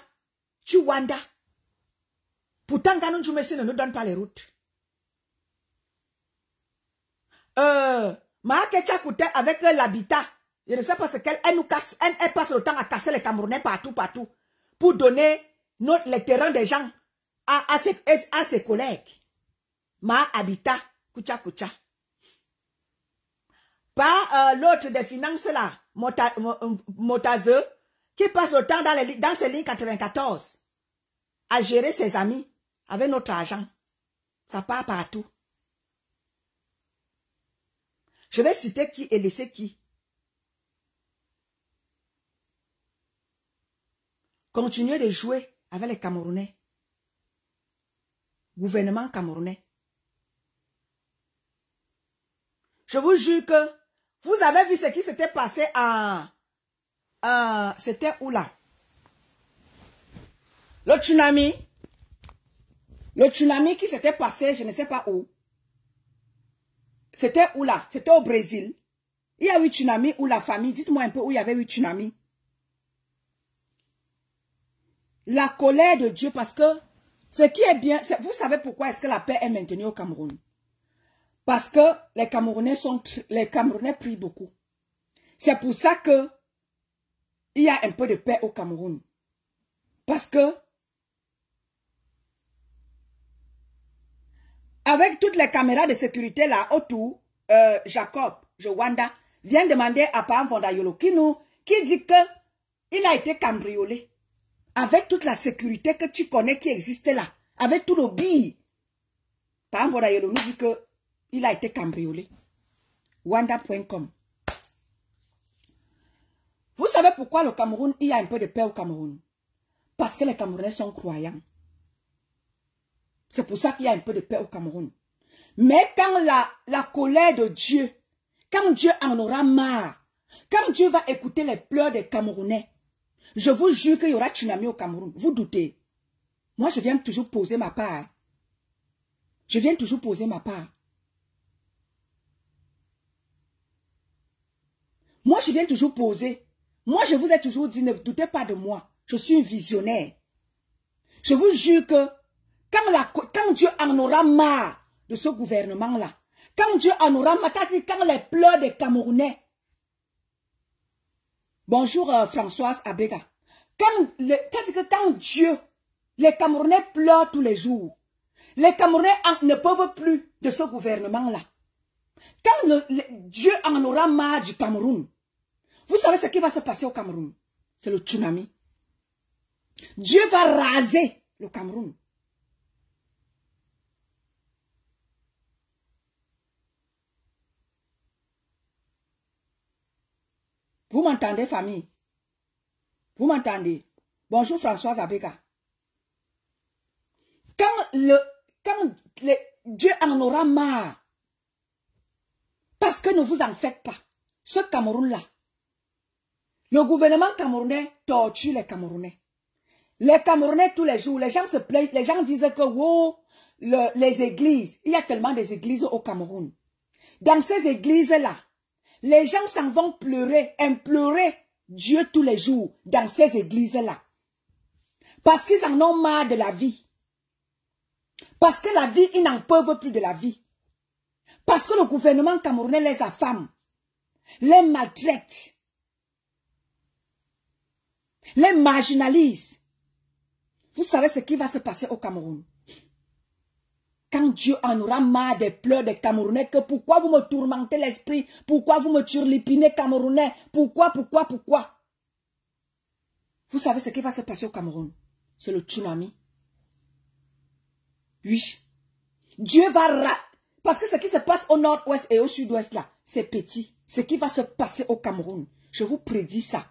tu wanda. Pourtant, Ganou Djoumessi ne nous donne pas les routes. Maakecha Kouté avec l'habitat, je ne sais pas ce qu'elle, elle passe le temps à casser les Camerounais partout, pour donner les terrains des gens à ses collègues. Ma habitat, Koucha. Pas l'autre des finances là, Motaze, qui passe le temps dans ses lignes 94 à gérer ses amis avec notre argent. Ça part partout. Je vais citer qui et laisser qui. Continuez de jouer avec les Camerounais. Gouvernement camerounais. Je vous jure que vous avez vu ce qui s'était passé c'était où là? Le tsunami qui s'était passé, je ne sais pas où. C'était où là? C'était au Brésil. Il y a eu tsunami où la famille, dites-moi un peu où il y avait eu tsunami. La colère de Dieu, parce que ce qui est bien, vous savez pourquoi est-ce que la paix est maintenue au Cameroun? Parce que les Camerounais prient beaucoup. C'est pour ça que il y a un peu de paix au Cameroun. Parce que avec toutes les caméras de sécurité là autour, Jacob, Jowanda, vient demander à Pam Vondayolo qui dit que il a été cambriolé. Avec toute la sécurité que tu connais qui existe là, avec tout le billes. Pam Vondayolo nous dit que il a été cambriolé. Wanda.com. Vous savez pourquoi le Cameroun, il y a un peu de paix au Cameroun? Parce que les Camerounais sont croyants. C'est pour ça qu'il y a un peu de paix au Cameroun. Mais quand la colère de Dieu, quand Dieu en aura marre, quand Dieu va écouter les pleurs des Camerounais, je vous jure qu'il y aura tsunami au Cameroun. Vous doutez? Moi, je viens toujours poser ma part. Je viens toujours poser ma part. Moi, je viens toujours poser. Moi, je vous ai toujours dit, ne doutez pas de moi. Je suis un visionnaire. Je vous jure que quand Dieu en aura marre de ce gouvernement-là, quand Dieu en aura marre, quand les pleurs des Camerounais. Bonjour Françoise Abega. Quand Dieu, les Camerounais pleurent tous les jours, les Camerounais ne peuvent plus de ce gouvernement-là. Quand Dieu en aura marre du Cameroun, vous savez ce qui va se passer au Cameroun? C'est le tsunami. Dieu va raser le Cameroun. Vous m'entendez, famille? Vous m'entendez? Bonjour Françoise Abega. Quand Dieu en aura marre, parce que ne vous en faites pas, ce Cameroun-là, le gouvernement camerounais torture les Camerounais. Les Camerounais tous les jours, les gens se plaignent, les gens disent que wow, les églises, il y a tellement des églises au Cameroun. Dans ces églises-là, les gens s'en vont pleurer, implorer Dieu tous les jours dans ces églises-là. Parce qu'ils en ont marre de la vie. Parce que la vie, ils n'en peuvent plus de la vie. Parce que le gouvernement camerounais les affame, les maltraite, les marginalise. Vous savez ce qui va se passer au Cameroun? Quand Dieu en aura marre des pleurs des Camerounais, que pourquoi vous me tourmentez l'esprit? Pourquoi vous me turlupinez Camerounais? Pourquoi? Vous savez ce qui va se passer au Cameroun? C'est le tsunami. Oui. Dieu va... Parce que ce qui se passe au nord-ouest et au sud-ouest là, c'est petit. Ce qui va se passer au Cameroun, je vous prédis ça.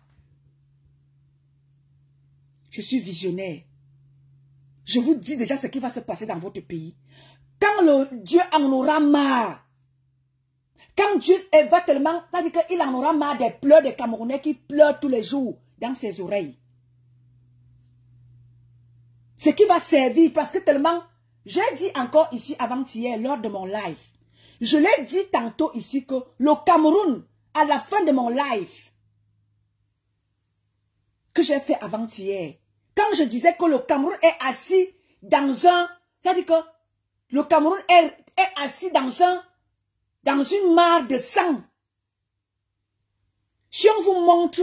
Je suis visionnaire. Je vous dis déjà ce qui va se passer dans votre pays. Quand Dieu en aura marre, quand Dieu va tellement, c'est-à-dire qu'il en aura marre des pleurs des Camerounais qui pleurent tous les jours dans ses oreilles. Ce qui va servir, parce que tellement, j'ai dit encore ici avant-hier, lors de mon live, je l'ai dit tantôt ici que le Cameroun, à la fin de mon live, que j'ai fait avant-hier, quand je disais que le Cameroun est assis dans un, c'est-à-dire que le Cameroun est assis dans une mare de sang. Si on vous montre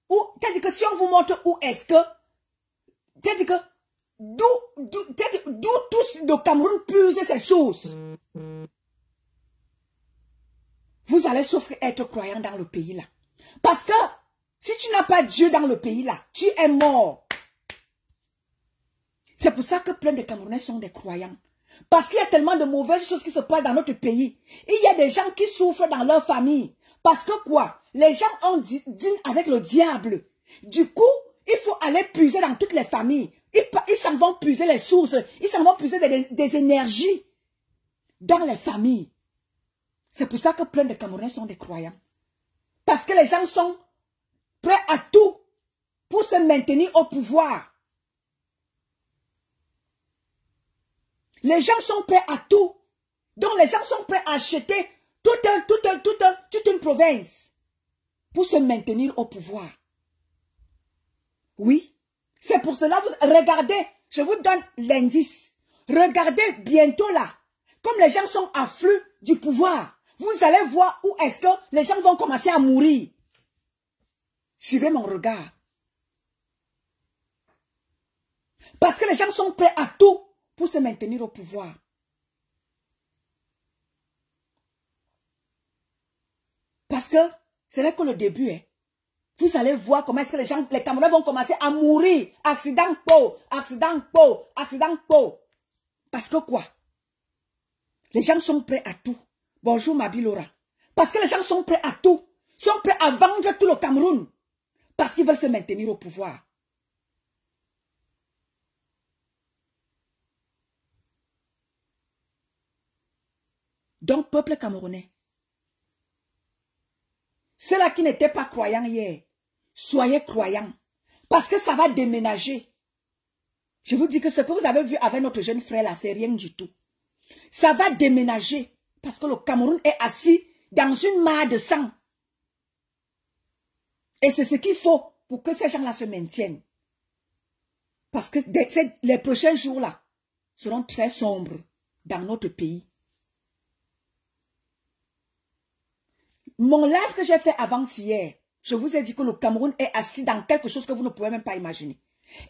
où, c'est-à-dire que si on vous montre où est-ce que, c'est-à-dire que d'où tout le Cameroun puise ses sources, vous allez sauf être croyant dans le pays là. Parce que si tu n'as pas Dieu dans le pays là, tu es mort. C'est pour ça que plein de Camerounais sont des croyants. Parce qu'il y a tellement de mauvaises choses qui se passent dans notre pays. Il y a des gens qui souffrent dans leur famille. Parce que quoi? Les gens ont dînent avec le diable. Du coup, il faut aller puiser dans toutes les familles. Ils s'en vont puiser les sources. Ils s'en vont puiser des énergies dans les familles. C'est pour ça que plein de Camerounais sont des croyants. Parce que les gens sont prêts à tout pour se maintenir au pouvoir. Les gens sont prêts à tout. Donc les gens sont prêts à acheter toute une province pour se maintenir au pouvoir. Oui. C'est pour cela, regardez, je vous donne l'indice. Regardez bientôt là, comme les gens sont à flux du pouvoir, vous allez voir où est-ce que les gens vont commencer à mourir. Suivez mon regard. Parce que les gens sont prêts à tout pour se maintenir au pouvoir. Parce que ce n'est que le début. Hein. Vous allez voir comment est-ce que les Camerounais vont commencer à mourir. Accident peau, accident peau, accident peau. Parce que quoi? Les gens sont prêts à tout. Bonjour Mabi Laura. Parce que les gens sont prêts à tout. Ils sont prêts à vendre tout le Cameroun. Parce qu'ils veulent se maintenir au pouvoir. Donc, peuple camerounais, ceux-là qui n'étaient pas croyants hier, soyez croyants. Parce que ça va déménager. Je vous dis que ce que vous avez vu avec notre jeune frère là, c'est rien du tout. Ça va déménager. Parce que le Cameroun est assis dans une mare de sang. Et c'est ce qu'il faut pour que ces gens-là se maintiennent. Parce que les prochains jours-là seront très sombres dans notre pays. Mon live que j'ai fait avant-hier, je vous ai dit que le Cameroun est assis dans quelque chose que vous ne pouvez même pas imaginer.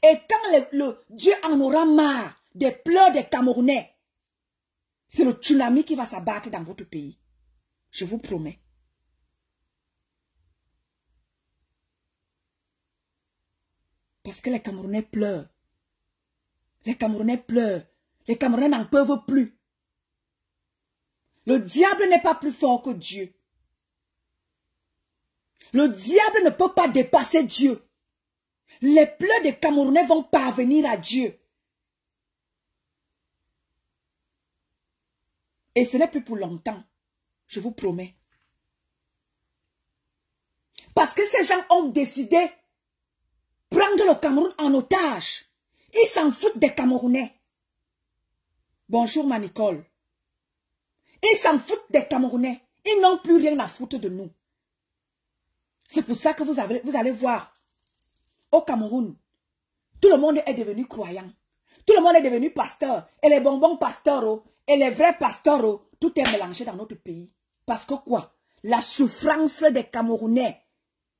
Et quand le Dieu en aura marre des pleurs des Camerounais, c'est le tsunami qui va s'abattre dans votre pays. Je vous promets. Parce que les Camerounais pleurent. Les Camerounais pleurent. Les Camerounais n'en peuvent plus. Le diable n'est pas plus fort que Dieu. Le diable ne peut pas dépasser Dieu. Les pleurs des Camerounais vont parvenir à Dieu. Et ce n'est plus pour longtemps. Je vous promets. Parce que ces gens ont décidé de prendre le Cameroun en otage. Ils s'en foutent des Camerounais. Bonjour ma Nicole. Ils s'en foutent des Camerounais. Ils n'ont plus rien à foutre de nous. C'est pour ça que vous allez voir, au Cameroun, tout le monde est devenu croyant. Tout le monde est devenu pasteur. Et les bonbons pasteurs, et les vrais pasteurs, tout est mélangé dans notre pays. Parce que quoi? La souffrance des Camerounais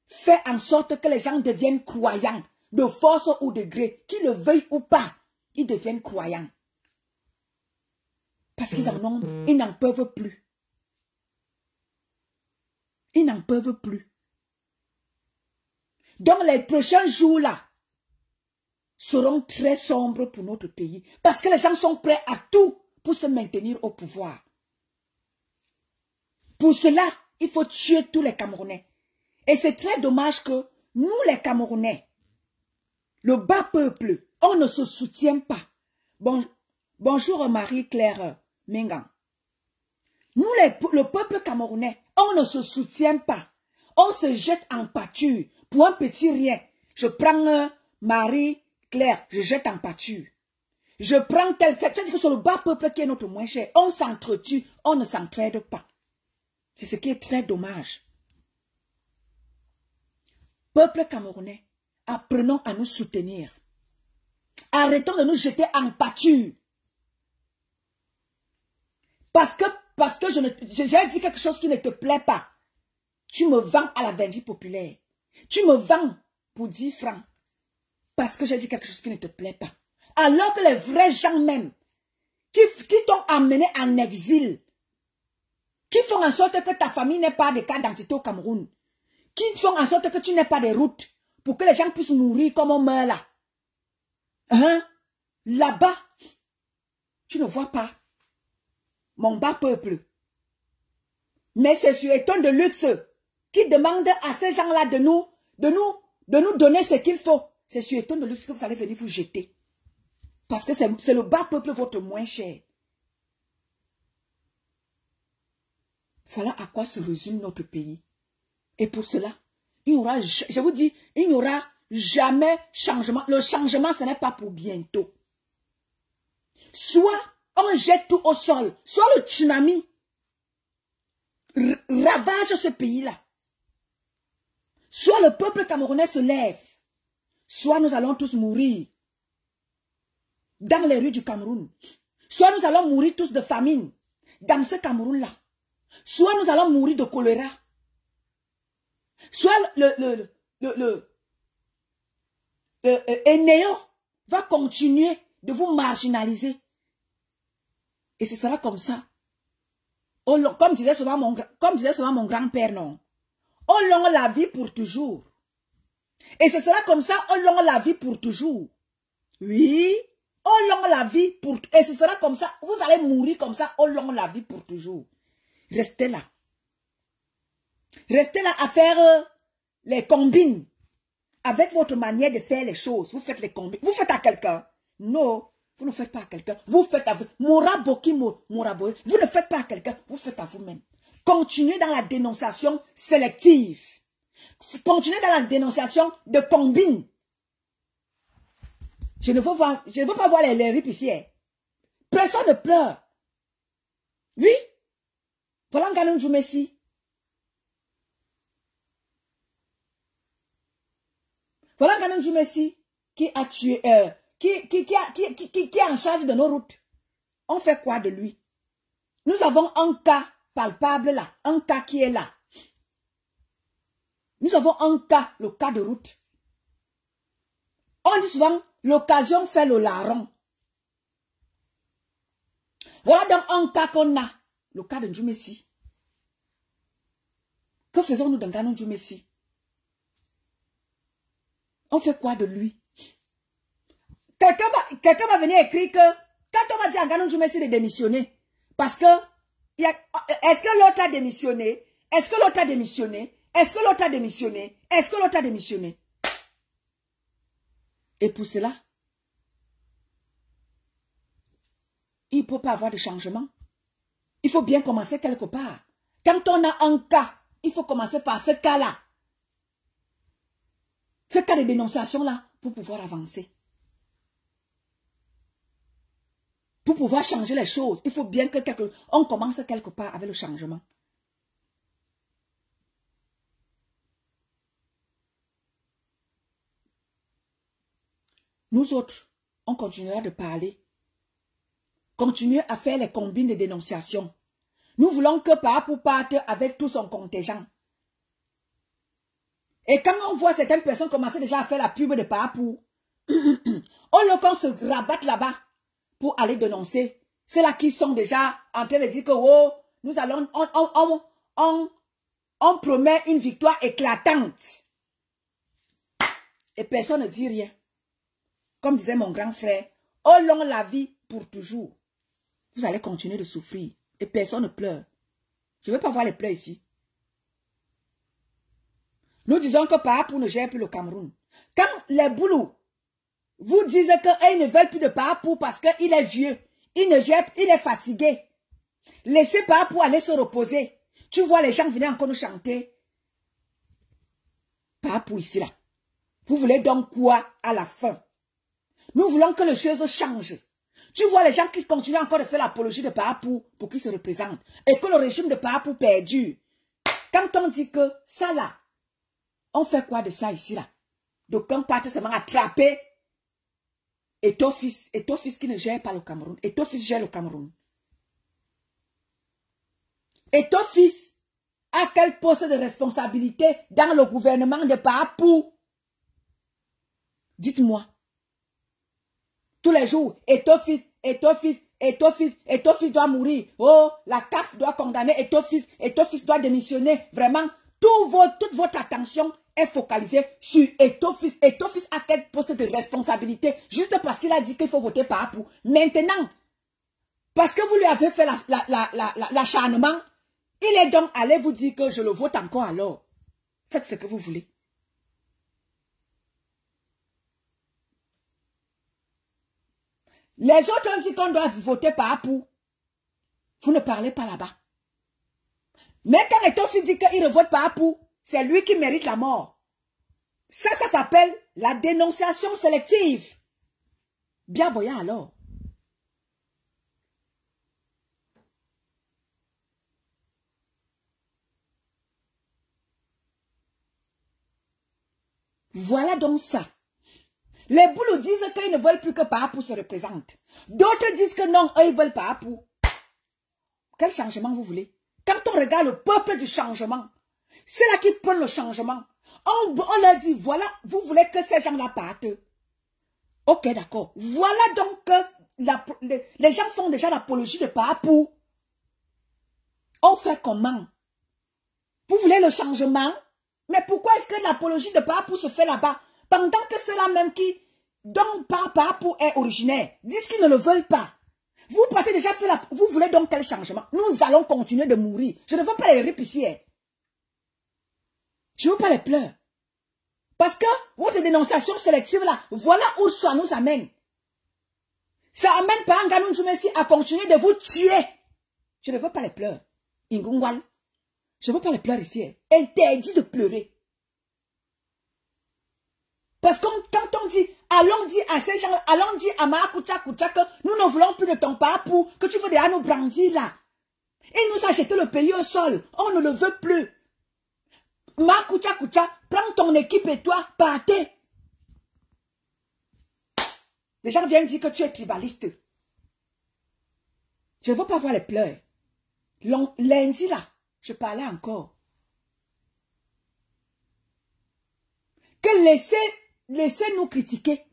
fait en sorte que les gens deviennent croyants, de force ou de gré, qu'ils le veuillent ou pas, ils deviennent croyants. Parce qu'ils ils n'en peuvent plus. Ils n'en peuvent plus. Donc les prochains jours-là seront très sombres pour notre pays. Parce que les gens sont prêts à tout pour se maintenir au pouvoir. Pour cela, il faut tuer tous les Camerounais. Et c'est très dommage que nous les Camerounais, le bas peuple, on ne se soutient pas. Bonjour Marie-Claire Mengan. Nous le peuple camerounais, on ne se soutient pas. On se jette en pâture. Pour un petit rien, je prends Marie-Claire, je jette en pâture. Je prends tel fait. Tu dis que c'est le bas peuple qui est notre moins cher. On s'entretue, on ne s'entraide pas. C'est ce qui est très dommage. Peuple camerounais, apprenons à nous soutenir. Arrêtons de nous jeter en pâture. Parce que j'ai dit quelque chose qui ne te plaît pas. Tu me vends à la vindicte populaire. Tu me vends pour 10 francs. Parce que j'ai dit quelque chose qui ne te plaît pas. Alors que les vrais gens même, qui t'ont amené en exil, qui font en sorte que ta famille n'ait pas de carte d'identité au Cameroun, qui font en sorte que tu n'aies pas de route, pour que les gens puissent mourir comme on meurt là. Hein? Là-bas, tu ne vois pas mon bas peuple. Mais c'est sur un ton de luxe qui demande à ces gens-là de nous donner ce qu'il faut. C'est sur un ton de luxe que vous allez venir vous jeter. Parce que c'est le bas peuple votre moins cher. Voilà à quoi se résume notre pays. Et pour cela, il y aura, je vous dis, il n'y aura jamais changement. Le changement, ce n'est pas pour bientôt. Soit on jette tout au sol, soit le tsunami ravage ce pays-là. Soit le peuple camerounais se lève, soit nous allons tous mourir dans les rues du Cameroun. Soit nous allons mourir tous de famine dans ce Cameroun-là. Soit nous allons mourir de choléra. Soit Eneo va continuer de vous marginaliser. Et ce sera comme ça. Comme disait souvent mon grand-père, non. Au long la vie pour toujours. Et ce sera comme ça au long la vie pour toujours. Oui. Au long la vie pour... Et ce sera comme ça. Vous allez mourir comme ça au long la vie pour toujours. Restez là. Restez là à faire les combines. Avec votre manière de faire les choses. Vous faites les combines. Vous faites à quelqu'un. Non. Vous ne faites pas à quelqu'un. Vous faites à vous. Vous ne faites pas à quelqu'un. Vous faites à vous-même. Continuez dans la dénonciation sélective. Continuez dans la dénonciation de combine. Je ne veux pas voir les rips ici. Personne ne pleure. Oui. Voilà Nganou Djoumessi. Voilà Nganou Djoumessi qui a tué, qui est en charge de nos routes. On fait quoi de lui? Nous avons un cas palpable là, un cas qui est là. Nous avons un cas, le cas de route. On dit souvent, l'occasion fait le larron. Voilà donc un cas qu'on a, le cas de Djoumessi. Que faisons-nous dans Nganou Djoumessi? On fait quoi de lui? Quelqu'un va venir écrire que quand on va dire à Nganou Djoumessi de démissionner, parce que est-ce que l'autre a démissionné? Est-ce que l'autre a démissionné? Est-ce que l'autre a démissionné? Est-ce que l'autre a démissionné? Et pour cela, il ne peut pas avoir de changement. Il faut bien commencer quelque part. Quand on a un cas, il faut commencer par ce cas-là. Ce cas de dénonciation-là, pour pouvoir avancer. Pour pouvoir changer les choses, il faut bien que on commence quelque part avec le changement. Nous autres, on continuera de parler. Continuer à faire les combines de dénonciation. Nous voulons que Paapou parte avec tout son contingent. Et quand on voit certaines personnes commencer déjà à faire la pub de Paapou, on le qu'on se rabatte là-bas pour aller dénoncer. C'est là qu'ils sont déjà en train de dire que oh, nous allons, on promet une victoire éclatante. Et personne ne dit rien. Comme disait mon grand frère, au long la vie pour toujours, vous allez continuer de souffrir. Et personne ne pleure. Je ne veux pas voir les pleurs ici. Nous disons que Paapou ne gère plus le Cameroun. Quand les boulous vous disent qu'ils ne veulent plus de Paapou parce qu'il est vieux, il ne gère, il est fatigué. Laissez Paapou aller se reposer. Tu vois les gens venir encore nous chanter. Paapou ici là. Vous voulez donc quoi à la fin? Nous voulons que les choses changent. Tu vois les gens qui continuent encore de faire l'apologie de Papou pour qu'ils se représentent. Et que le régime de Papou perdure. Quand on dit que ça là, on fait quoi de ça ici là? Donc on part seulement attraper Eto'o-Fils qui ne gère pas le Cameroun. Eto'o-Fils gère le Cameroun. Eto'o-Fils a quel poste de responsabilité dans le gouvernement de Papou? Dites-moi. Tous les jours, Eto'o-Fils doit mourir. Oh, la CAF doit condamner Eto'o-Fils doit démissionner. Vraiment, toute votre attention est focalisée sur Eto'o-Fils. Eto'o-Fils a quel poste de responsabilité juste parce qu'il a dit qu'il faut voter Papou. Maintenant, parce que vous lui avez fait l'acharnement, il est donc allé vous dire que je le vote encore alors. Faites ce que vous voulez. Les autres ont dit qu'on doit voter Papou. Vous ne parlez pas là-bas. Mais quand Eto'o-Fils dit qu'il ne vote Papou, c'est lui qui mérite la mort. Ça s'appelle la dénonciation sélective. Bien boya alors. Voilà donc ça. Les boulots disent qu'ils ne veulent plus que Papou se représente. D'autres disent que non, eux, ils veulent Papou. Quel changement vous voulez? Quand on regarde le peuple du changement, c'est là qui prend le changement. On leur dit, voilà, vous voulez que ces gens-là partent. Ok, d'accord. Voilà donc que les gens font déjà l'apologie de Papou. On fait comment? Vous voulez le changement? Mais pourquoi est-ce que l'apologie de Papou se fait là-bas? Pendant que ceux-là même dont Papou est originaire, disent qu'ils ne le veulent pas. Vous partez déjà faire vous voulez donc quel changement? Nous allons continuer de mourir. Je ne veux pas les ripes ici. Je ne veux pas les pleurs. Parce que votre dénonciation sélective là, voilà où ça nous amène. Ça amène par Nganou Djoumessi à continuer de vous tuer. Je ne veux pas les pleurs. Ingungwal. Je ne veux pas les pleurs ici. Interdit de pleurer. Parce que quand on dit, allons dire à ces gens, allons dire à Maakoucha Koucha que nous ne voulons plus de ton Papou, que tu veux déjà nous brandir là. Il nous a jeté le pays au sol. On ne le veut plus. Maakoucha Koucha, prends ton équipe et toi, partez. Les gens viennent dire que tu es tribaliste. Je ne veux pas voir les pleurs. Lundi là, je parlais encore. Que laissez-nous critiquer.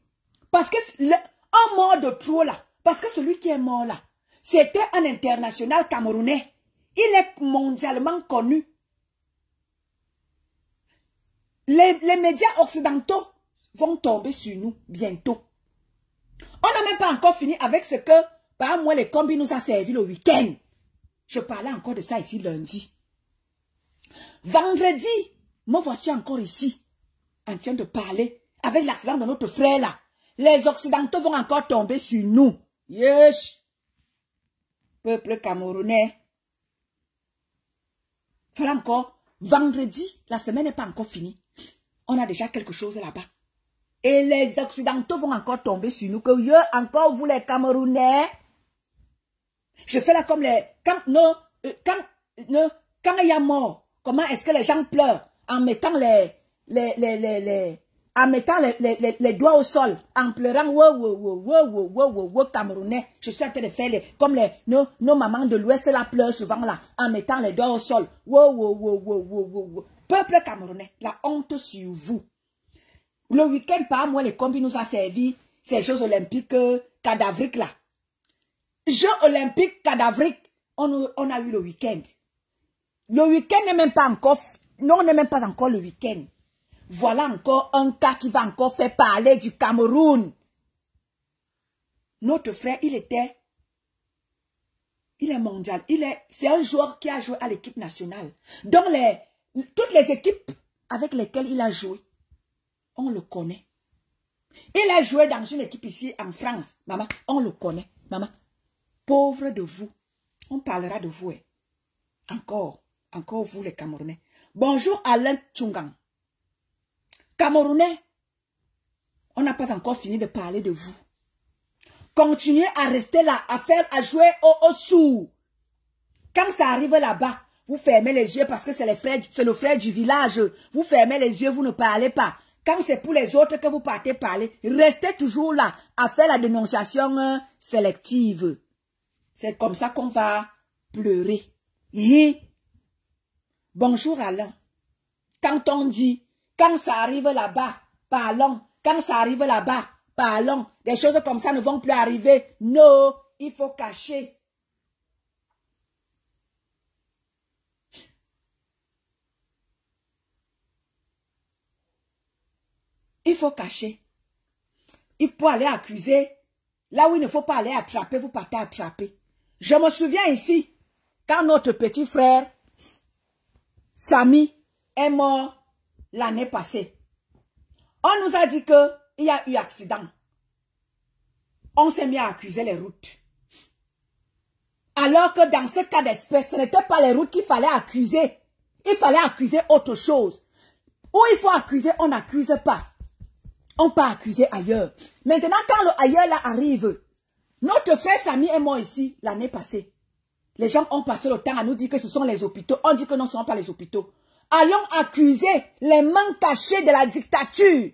Parce que un mort de trop là, parce que celui qui est mort là, c'était un international camerounais. Il est mondialement connu. Les médias occidentaux vont tomber sur nous bientôt. On n'a même pas encore fini avec ce que, par moi, les combis nous a servi le week-end. Je parlais encore de ça ici lundi. Vendredi, me voici encore ici, en train de parler avec l'accident de notre frère là. Les Occidentaux vont encore tomber sur nous. Yes. Peuple camerounais. Voilà encore. Vendredi, la semaine n'est pas encore finie. On a déjà quelque chose là-bas. Et les Occidentaux vont encore tomber sur nous. Que yo, encore vous les Camerounais. Je fais là comme les... Quand il y a mort, comment est-ce que les gens pleurent? En mettant les doigts au sol, en pleurant, wow, Camerounais. Je suis en train de faire comme nos mamans de l'Ouest là pleurent souvent là, en mettant les doigts au sol. Wow. Peuple camerounais, la honte sur vous. Le week-end, par moi, les combis nous a servi ces Jeux olympiques cadavriques là. Jeux olympiques cadavriques, on a eu le week-end. Le week-end n'est même pas encore, non, on n'est même pas encore le week-end. Voilà encore un cas qui va encore faire parler du Cameroun. Notre frère, il est mondial. C'est un joueur qui a joué à l'équipe nationale. Dans toutes les équipes avec lesquelles il a joué, on le connaît. Il a joué dans une équipe ici en France. Maman, on le connaît. Maman, pauvre de vous. On parlera de vous. Encore vous les Camerounais. Bonjour Alain Tchungang. Camerounais, on n'a pas encore fini de parler de vous. continuez à rester là, à jouer au sous. Quand ça arrive là-bas, vous fermez les yeux parce que c'est le frère du village. Vous fermez les yeux, vous ne parlez pas. Quand c'est pour les autres que vous partez parler, restez toujours là à faire la dénonciation sélective. C'est comme ça qu'on va pleurer. Bonjour Alain. Quand on dit, quand ça arrive là-bas, parlons. Quand ça arrive là-bas, parlons. Des choses comme ça ne vont plus arriver. Non, il faut cacher. Il faut cacher. Il faut aller accuser. Là où il ne faut pas aller attraper, vous partez attraper. Je me souviens ici, quand notre petit frère, Samy, est mort l'année passée. On nous a dit qu'il y a eu accident. On s'est mis à accuser les routes. Alors que dans ce cas d'espèce, ce n'était pas les routes qu'il fallait accuser. Il fallait accuser autre chose. Où il faut accuser, on n'accuse pas. On peut accuser ailleurs. Maintenant, quand le ailleurs là arrive, notre frère Samy est mort ici l'année passée. Les gens ont passé le temps à nous dire que ce sont les hôpitaux. On dit que non, ce ne sont pas les hôpitaux. Allons accuser les mains cachées de la dictature.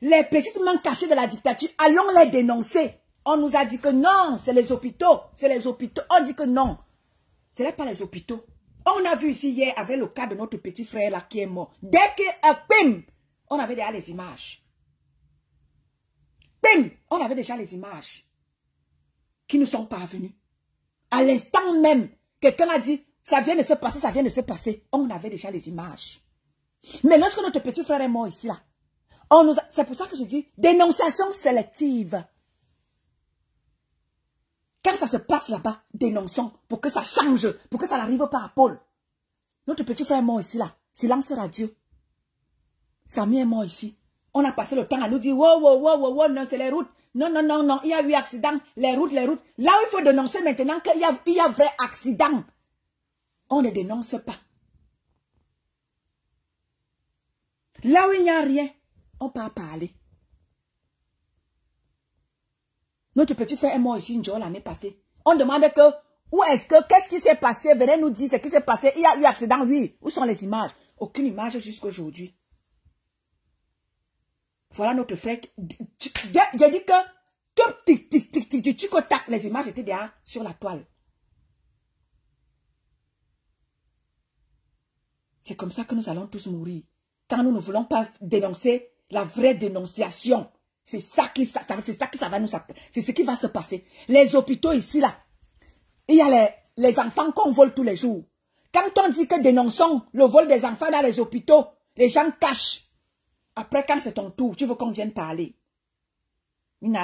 Les petites mains cachées de la dictature, allons les dénoncer. On nous a dit que non, c'est les hôpitaux. C'est les hôpitaux. On dit que non, ce n'est pas les hôpitaux. On a vu ici hier avec le cas de notre petit frère là qui est mort. Dès que, on avait déjà les images. On avait déjà les images qui nous sont parvenues. À l'instant même, quelqu'un a dit, ça vient de se passer, ça vient de se passer. On avait déjà les images. Mais lorsque notre petit frère est mort ici, là, c'est pour ça que je dis, dénonciation sélective. Quand ça se passe là-bas, dénonçons pour que ça change, pour que ça n'arrive pas à Paul. Notre petit frère est mort ici, là. Silence radio. Samy est mort ici. On a passé le temps à nous dire, wow, non, c'est les routes. Non, il y a eu accident, les routes. Là où il faut dénoncer maintenant qu'il y a vrai accident, on ne dénonce pas. Là où il n'y a rien, on peut parler. Notre petit frère est mort ici une journée l'année passée. On demande qu'est-ce qui s'est passé? Venez nous dire ce qui s'est passé. Il y a eu accident, oui. Où sont les images? Aucune image jusqu'à aujourd'hui. Voilà notre frère. J'ai dit que les images étaient déjà sur la toile. C'est comme ça que nous allons tous mourir. Quand nous ne voulons pas dénoncer la vraie dénonciation. C'est ça qui va nous... C'est ce qui va se passer. Les hôpitaux ici, là. Il y a les enfants qu'on vole tous les jours. Quand on dit que dénonçons le vol des enfants dans les hôpitaux, les gens cachent. Après, quand c'est ton tour, tu veux qu'on vienne parler. Oui.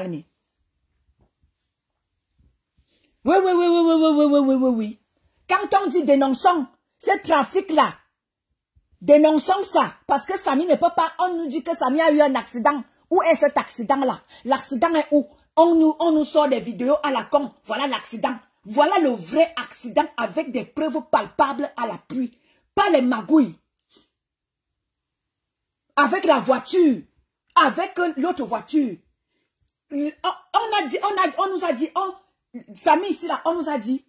Oui. Quand on dit dénonçons ce trafic-là, dénonçons ça. Parce que Samy ne peut pas, on nous dit que Samy a eu un accident. Où est cet accident-là? L'accident est où? On nous sort des vidéos à la con. Voilà l'accident. Voilà le vrai accident avec des preuves palpables à l'appui. Pas les magouilles. Avec la voiture, avec l'autre voiture. On nous a dit, Samy ici là, on nous a dit,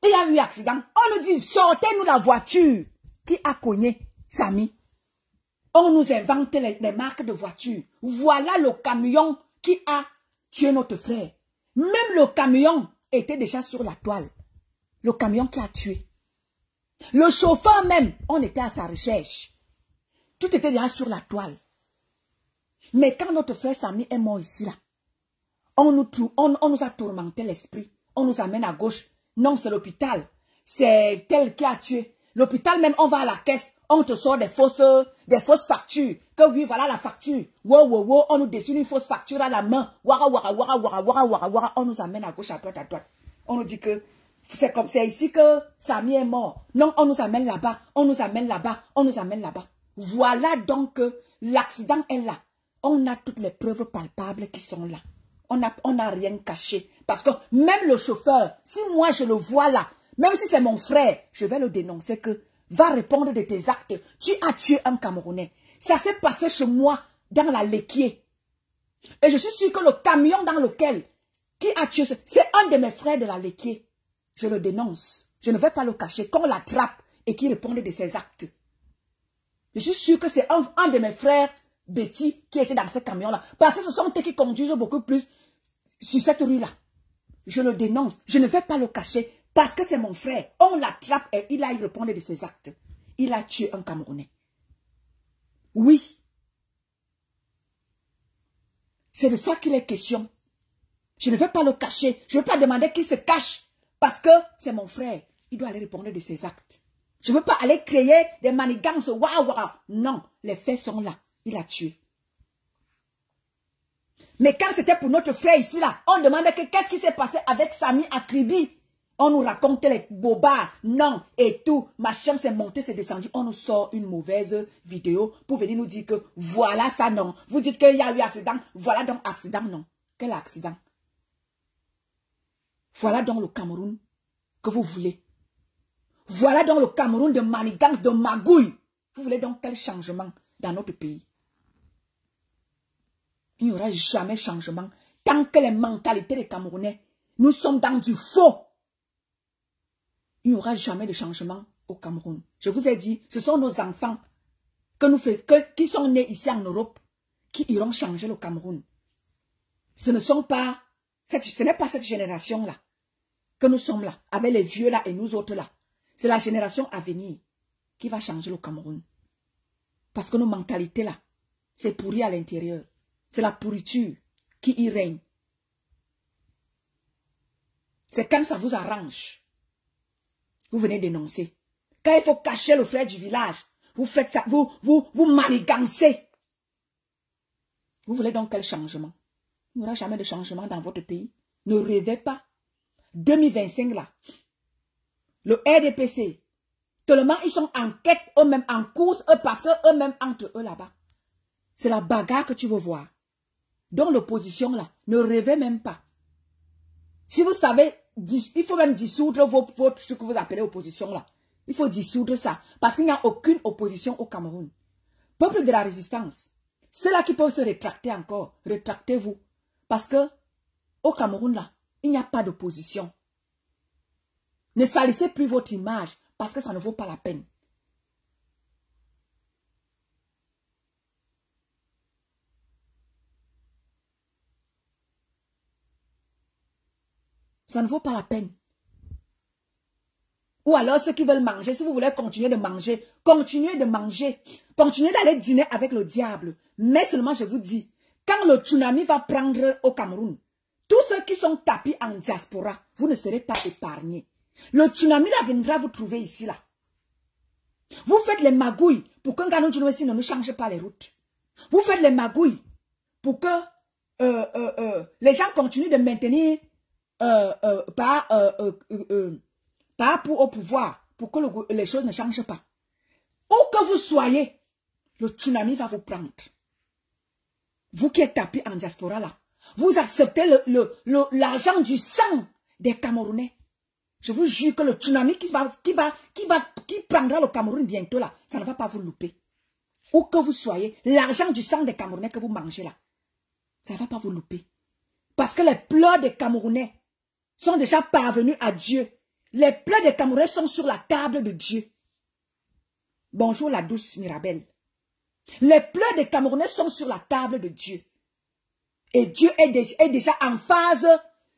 il y a eu accident. On nous dit, sortez-nous la voiture qui a cogné Samy. On nous invente les marques de voiture. Voilà le camion qui a tué notre frère. Même le camion était déjà sur la toile. Le camion qui a tué. Le chauffeur même, on était à sa recherche. Tout était déjà sur la toile. Mais quand notre frère Samy est mort ici, là, on nous a tourmenté l'esprit. On nous amène à gauche. Non, c'est l'hôpital. C'est tel qui a tué. L'hôpital même, on va à la caisse. On te sort des fausses factures. Que oui, voilà la facture. Wow. On nous dessine une fausse facture à la main. Wara. On nous amène à gauche, à droite. On nous dit que c'est ici que Samy est mort. Non, on nous amène là-bas. On nous amène là-bas. Voilà donc l'accident est là. On a toutes les preuves palpables qui sont là. On n'a rien caché. Parce que même le chauffeur, si moi je le vois là, même si c'est mon frère, je vais le dénoncer que va répondre de tes actes. Tu as tué un Camerounais. Ça s'est passé chez moi dans la Léquier. Et je suis sûr que le camion dans lequel, qui a tué, c'est un de mes frères de la laitier. Je le dénonce. Je ne vais pas le cacher. Qu'on l'attrape et qu'il réponde de ses actes. Je suis sûr que c'est un de mes frères, Betty, qui était dans ce camion-là. Parce que ce sont eux qui conduisent beaucoup plus sur cette rue-là. Je le dénonce. Je ne vais pas le cacher. Parce que c'est mon frère. On l'attrape et il a eu répondre de ses actes. Il a tué un Camerounais. Oui. C'est de ça qu'il est question. Je ne vais pas le cacher. Je ne vais pas demander qu'il se cache. Parce que c'est mon frère. Il doit aller répondre de ses actes. Je ne veux pas aller créer des manigances. Waouh, waouh. Non, les faits sont là. Il a tué. Mais quand c'était pour notre frère ici, là, on demandait qu'est-ce qui s'est passé avec Sami Akribi. On nous racontait les bobards, non, et tout. Ma chambre s'est montée, s'est descendue. On nous sort une mauvaise vidéo pour venir nous dire que voilà ça, non. Vous dites qu'il y a eu accident. Voilà donc accident, non. Quel accident? Voilà donc le Cameroun que vous voulez. Voilà donc le Cameroun de manigance, de magouille. Vous voulez donc quel changement dans notre pays? Il n'y aura jamais changement tant que les mentalités des Camerounais, nous sommes dans du faux. Il n'y aura jamais de changement au Cameroun. Je vous ai dit, ce sont nos enfants qui sont nés ici en Europe qui iront changer le Cameroun. Ce n'est pas cette génération-là que nous sommes là, avec les vieux là et nous autres là. C'est la génération à venir qui va changer le Cameroun. Parce que nos mentalités là, c'est pourri à l'intérieur. C'est la pourriture qui y règne. C'est quand ça vous arrange. Vous venez dénoncer. Quand il faut cacher le frère du village, vous faites ça, vous manigancez. Vous voulez donc quel changement? Il n'y aura jamais de changement dans votre pays. Ne rêvez pas. 2025 là, le RDPC, tellement ils sont en quête eux-mêmes, en course, parce que eux-mêmes entre eux là-bas. C'est la bagarre que tu veux voir. Dans l'opposition là, ne rêvez même pas. Si vous savez, il faut même dissoudre ce que vous appelez opposition là. Il faut dissoudre ça. Parce qu'il n'y a aucune opposition au Cameroun. Peuple de la résistance. Ceux-là qui peuvent se rétracter encore, rétractez-vous. Parce que au Cameroun là, il n'y a pas d'opposition. Ne salissez plus votre image parce que ça ne vaut pas la peine. Ça ne vaut pas la peine. Ou alors ceux qui veulent manger, si vous voulez continuer de manger, continuez de manger. Continuez d'aller dîner avec le diable. Mais seulement je vous dis, quand le tsunami va prendre au Cameroun, tous ceux qui sont tapis en diaspora, vous ne serez pas épargnés. Le tsunami là viendra vous trouver ici là. Vous faites les magouilles pour qu'un Ghanou ici ne nous change pas les routes. Vous faites les magouilles pour que les gens continuent de maintenir par rapport au pouvoir, pour que les choses ne changent pas. Où que vous soyez, le tsunami va vous prendre. Vous qui êtes tapis en diaspora là, vous acceptez l'argent du sang des Camerounais. Je vous jure que le tsunami qui prendra le Cameroun bientôt là, ça ne va pas vous louper. Où que vous soyez, l'argent du sang des Camerounais que vous mangez là, ça ne va pas vous louper. Parce que les pleurs des Camerounais sont déjà parvenus à Dieu. Les pleurs des Camerounais sont sur la table de Dieu. Bonjour la douce Mirabelle. Les pleurs des Camerounais sont sur la table de Dieu. Et Dieu est déjà en phase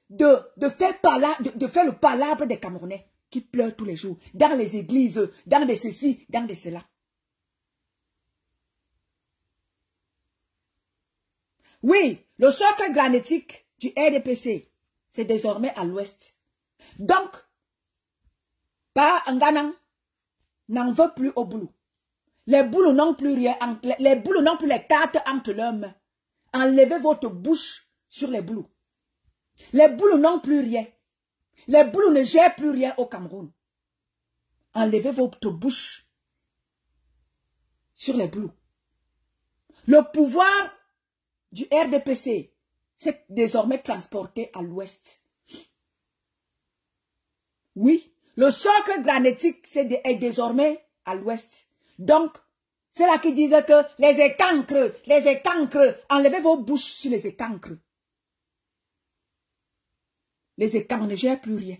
de faire le palabre des Camerounais qui pleurent tous les jours. Dans les églises, dans des ceci, dans des cela. Oui, le socle granitique du RDPC, c'est désormais à l'ouest. Donc, pas en Ghana, n'en veut plus au boulot. Les boulots n'ont plus rien, les boulots n'ont plus les cartes entre leurs mains. Enlevez votre bouche sur les boulots. Les boulots n'ont plus rien. Les boulots ne gèrent plus rien au Cameroun. Enlevez votre bouche sur les boulots. Le pouvoir du RDPC s'est désormais transporté à l'ouest. Oui, le socle granitique est désormais à l'ouest. Donc, C'est là qui disent que les écancres, enlevez vos bouches sur les écancres. Les écancres ne gèrent plus rien.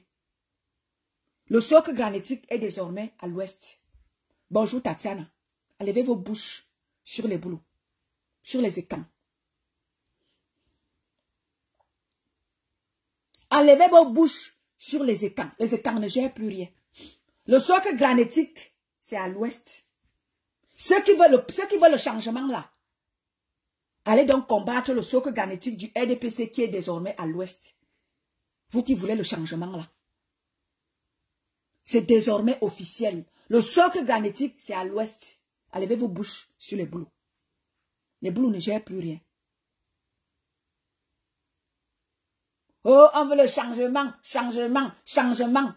Le socle granitique est désormais à l'ouest. Bonjour Tatiana. Enlevez vos bouches sur les bouleaux, sur les écancres. Enlevez vos bouches sur les écancres. Les écancres ne gèrent plus rien. Le socle granitique, c'est à l'ouest. Ceux qui veulent le changement là, allez donc combattre le socle granitique du RDPC qui est désormais à l'ouest. Vous qui voulez le changement là. C'est désormais officiel. Le socle granitique, c'est à l'ouest. Enlevez vos bouches sur les bouleaux. Les bouleaux ne gèrent plus rien. Oh, on veut le changement, changement.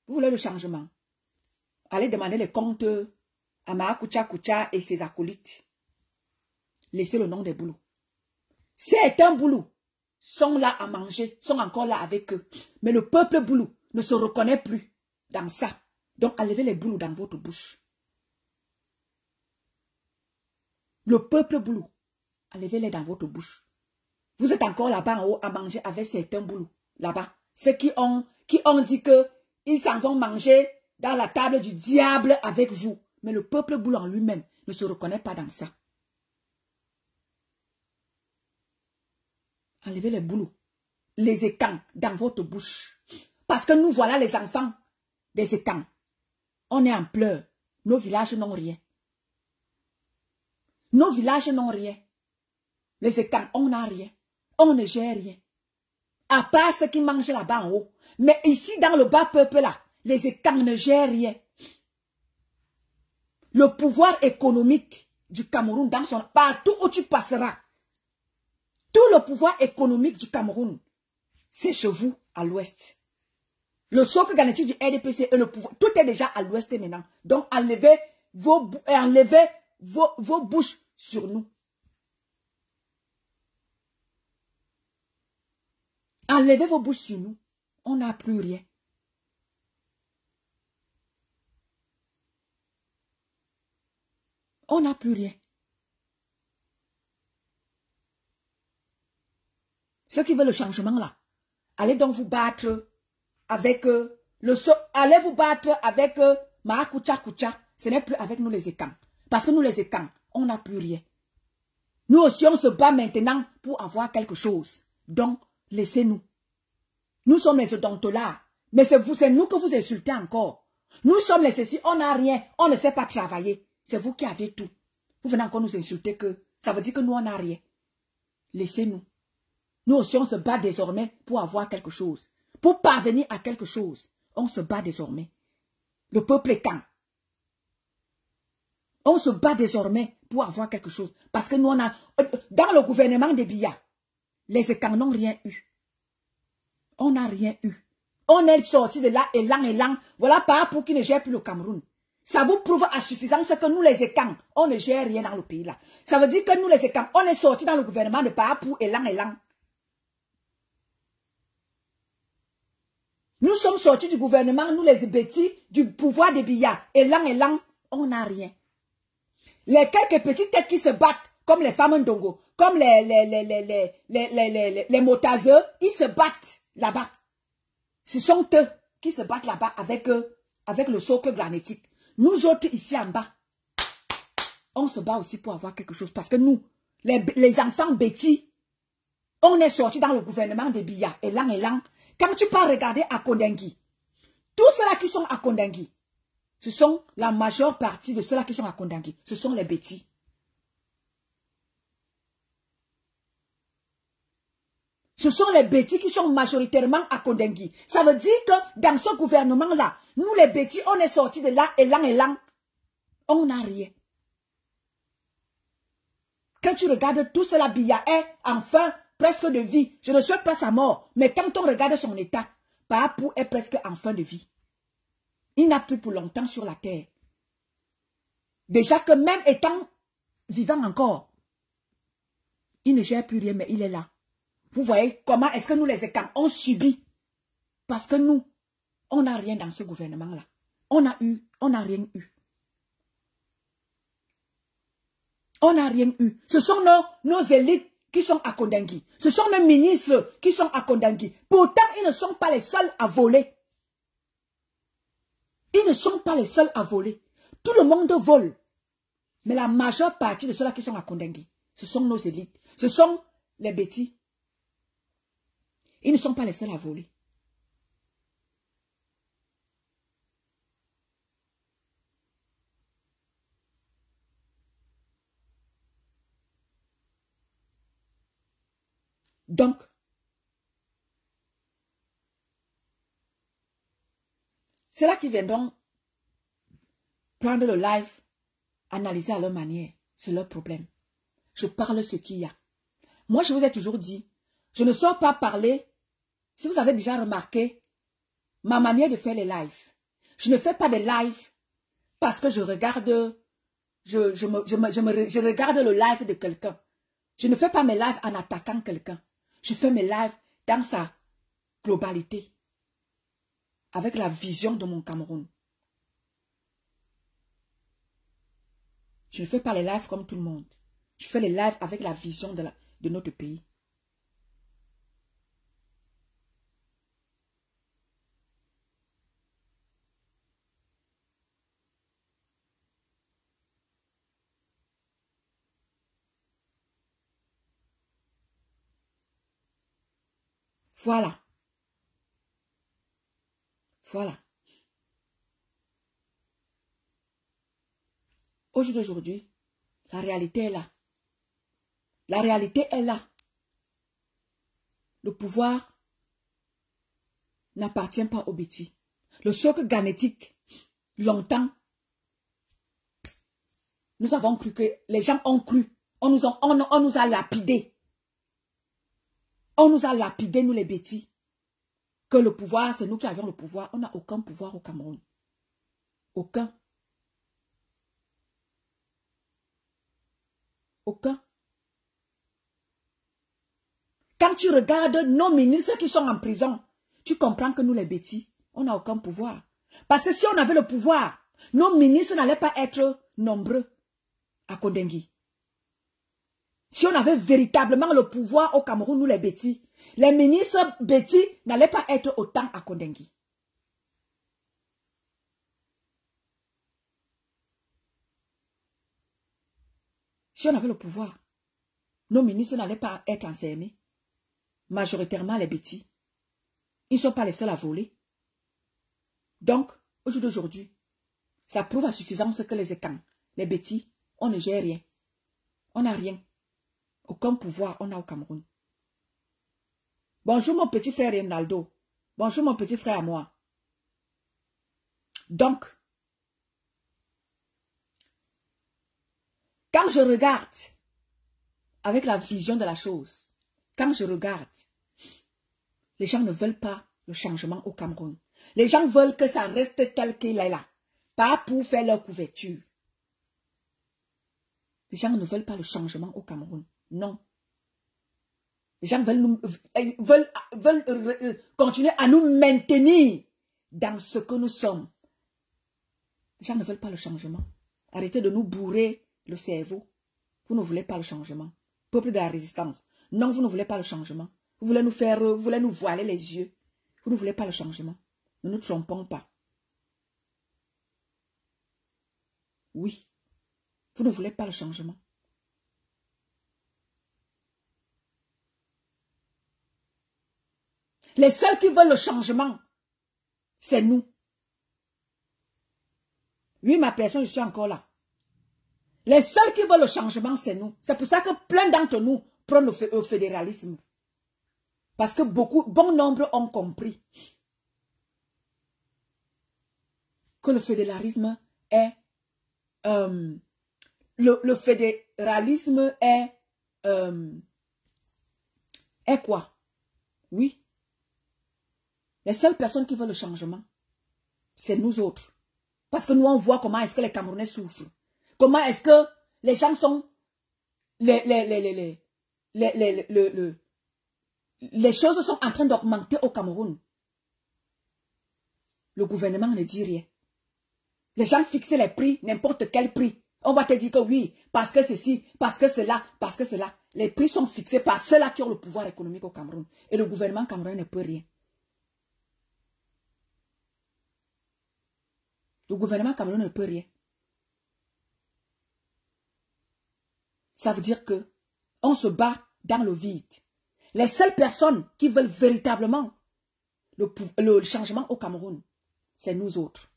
Vous voulez le changement? Allez demander les comptes à Maakucha Kucha et ses acolytes. Laissez le nom des bouleaux. Certains bouleaux sont là à manger, sont encore là avec eux. Mais le peuple boulou ne se reconnaît plus dans ça. Donc, enlevez les bouleaux dans votre bouche. Le peuple boulou, enlevez-les dans votre bouche. Vous êtes encore là-bas en haut à manger avec certains boulots. Là-bas. Ceux qui ont dit qu'ils s'en vont manger dans la table du diable avec vous. Mais le peuple boulot en lui-même ne se reconnaît pas dans ça. Enlevez les boulots, les étangs dans votre bouche. Parce que nous voilà les enfants des étangs. On est en pleurs. Nos villages n'ont rien. Nos villages n'ont rien. Les étangs, on n'a rien. On ne gère rien. À part ceux qui mangent là-bas en haut. Mais ici, dans le bas peuple là, les étangs ne gèrent rien. Le pouvoir économique du Cameroun, partout où tu passeras, tout le pouvoir économique du Cameroun, c'est chez vous, à l'ouest. Le socle granitique du RDPC et le pouvoir, tout est déjà à l'ouest maintenant. Donc, enlevez vos bouches sur nous. Enlevez vos bouches sur nous. On n'a plus rien. On n'a plus rien. Ceux qui veulent le changement là, allez donc vous battre avec allez vous battre avec Maakucha Kucha. Ce n'est plus avec nous les écans. Parce que nous les écans, on n'a plus rien. Nous aussi on se bat maintenant pour avoir quelque chose. Donc, laissez-nous. Nous sommes les odontolars. Mais c'est nous que vous insultez encore. Nous sommes les ceci, on n'a rien, on ne sait pas travailler. C'est vous qui avez tout. Vous venez encore nous insulter que ça veut dire que nous on n'a rien. Laissez-nous. Nous aussi on se bat désormais pour avoir quelque chose. Pour parvenir à quelque chose. On se bat désormais. Le peuple est quand? On se bat désormais pour avoir quelque chose. Parce que nous on a... Dans le gouvernement des Biya, les écans n'ont rien eu. On n'a rien eu. On est sorti de là, élan. Voilà par pour qui ne gère plus le Cameroun. Ça vous prouve à suffisance que nous les écans, on ne gère rien dans le pays là. Ça veut dire que nous les écans, on est sorti dans le gouvernement de par pour élan. Nous sommes sortis du gouvernement, nous les bêtis, du pouvoir des Biya. Élan, on n'a rien. Les quelques petites têtes qui se battent, comme les femmes ndongo, comme les motazeux, ils se battent là-bas. Ce sont eux qui se battent là-bas avec le socle granitique. Nous autres ici en bas, on se bat aussi pour avoir quelque chose. Parce que nous, les enfants bêtis, on est sortis dans le gouvernement des Biya, élan. Quand tu pars regarder à Kondengui, tous ceux-là qui sont à Kondengui, ce sont la majeure partie de ceux-là qui sont à Kondengui. Ce sont les bêtis. Ce sont les bêtis qui sont majoritairement à Kondengui. Ça veut dire que dans ce gouvernement-là, nous les bêtis, on est sortis de là, élan. On n'a rien. Quand tu regardes tout cela, Biya est enfin presque de vie. Je ne souhaite pas sa mort. Mais quand on regarde son état, Papou est presque en fin de vie. Il n'a plus pour longtemps sur la terre. Déjà que même étant vivant encore, il ne gère plus rien, mais il est là. Vous voyez comment est-ce que nous les écans, on subit. Parce que nous, on n'a rien dans ce gouvernement-là. On n'a rien eu. On n'a rien eu. Ce sont nos élites qui sont à Kondangui. Ce sont nos ministres qui sont à Kondangui. Pourtant, ils ne sont pas les seuls à voler. Ils ne sont pas les seuls à voler. Tout le monde vole. Mais la majeure partie de ceux-là qui sont à Kondangui, ce sont nos élites. Ce sont les bêtis. Ils ne sont pas les seuls à voler. Donc, c'est là qu'ils viendront prendre le live, analyser à leur manière. C'est leur problème. Je parle ce qu'il y a. Moi, je vous ai toujours dit, je ne sors pas parler. Si vous avez déjà remarqué ma manière de faire les lives, je ne fais pas de live parce que je regarde, je regarde le live de quelqu'un. Je ne fais pas mes lives en attaquant quelqu'un. Je fais mes lives dans sa globalité, avec la vision de mon Cameroun. Je ne fais pas les lives comme tout le monde. Je fais les lives avec la vision de notre pays. Voilà. Voilà. Au jour d'aujourd'hui, la réalité est là. La réalité est là. Le pouvoir n'appartient pas aux bêtis. Le socle ganétique, longtemps, nous avons cru que les gens ont cru. On nous a lapidés. On nous a lapidés, nous les bêtis. Que le pouvoir, c'est nous qui avions le pouvoir. On n'a aucun pouvoir au Cameroun. Aucun. Aucun. Quand tu regardes nos ministres qui sont en prison, tu comprends que nous les bêtis, on n'a aucun pouvoir. Parce que si on avait le pouvoir, nos ministres n'allaient pas être nombreux à Kondangui. Si on avait véritablement le pouvoir au Cameroun, nous les bêtis, les ministres bêtis n'allaient pas être autant à Kondangui. Si on avait le pouvoir, nos ministres n'allaient pas être enfermés. Majoritairement les bêtis. Ils ne sont pas les seuls à voler. Donc, au jour d'aujourd'hui, ça prouve à suffisance que les écans, les bêtis, on ne gère rien. On n'a rien. Aucun pouvoir, on a au Cameroun. Bonjour mon petit frère Ronaldo. Bonjour mon petit frère à moi. Donc, quand je regarde avec la vision de la chose, quand je regarde, les gens ne veulent pas le changement au Cameroun. Les gens veulent que ça reste tel qu'il est là. Pas pour faire leur couverture. Les gens ne veulent pas le changement au Cameroun. Non. Les gens veulent continuer à nous maintenir dans ce que nous sommes. Les gens ne veulent pas le changement. Arrêtez de nous bourrer le cerveau. Vous ne voulez pas le changement. Peuple de la résistance. Non, vous ne voulez pas le changement. Vous voulez nous voiler les yeux. Vous ne voulez pas le changement. Ne nous trompons pas. Oui. Vous ne voulez pas le changement. Les seuls qui veulent le changement, c'est nous. Oui, ma personne, je suis encore là. Les seuls qui veulent le changement, c'est nous. C'est pour ça que plein d'entre nous prennent le fédéralisme. Parce que bon nombre ont compris que le fédéralisme est... le fédéralisme est quoi? Oui. Les seules personnes qui veulent le changement, c'est nous autres. Parce que nous, on voit comment est-ce que les Camerounais souffrent. Comment est-ce que les gens sont... Les choses sont en train d'augmenter au Cameroun. Le gouvernement ne dit rien. Les gens fixent les prix, n'importe quel prix. On va te dire que oui, parce que ceci, parce que cela, parce que cela. Les prix sont fixés par ceux-là qui ont le pouvoir économique au Cameroun. Et le gouvernement camerounais ne peut rien. Le gouvernement camerounais ne peut rien. Ça veut dire que on se bat dans le vide. Les seules personnes qui veulent véritablement le changement au Cameroun, c'est nous autres.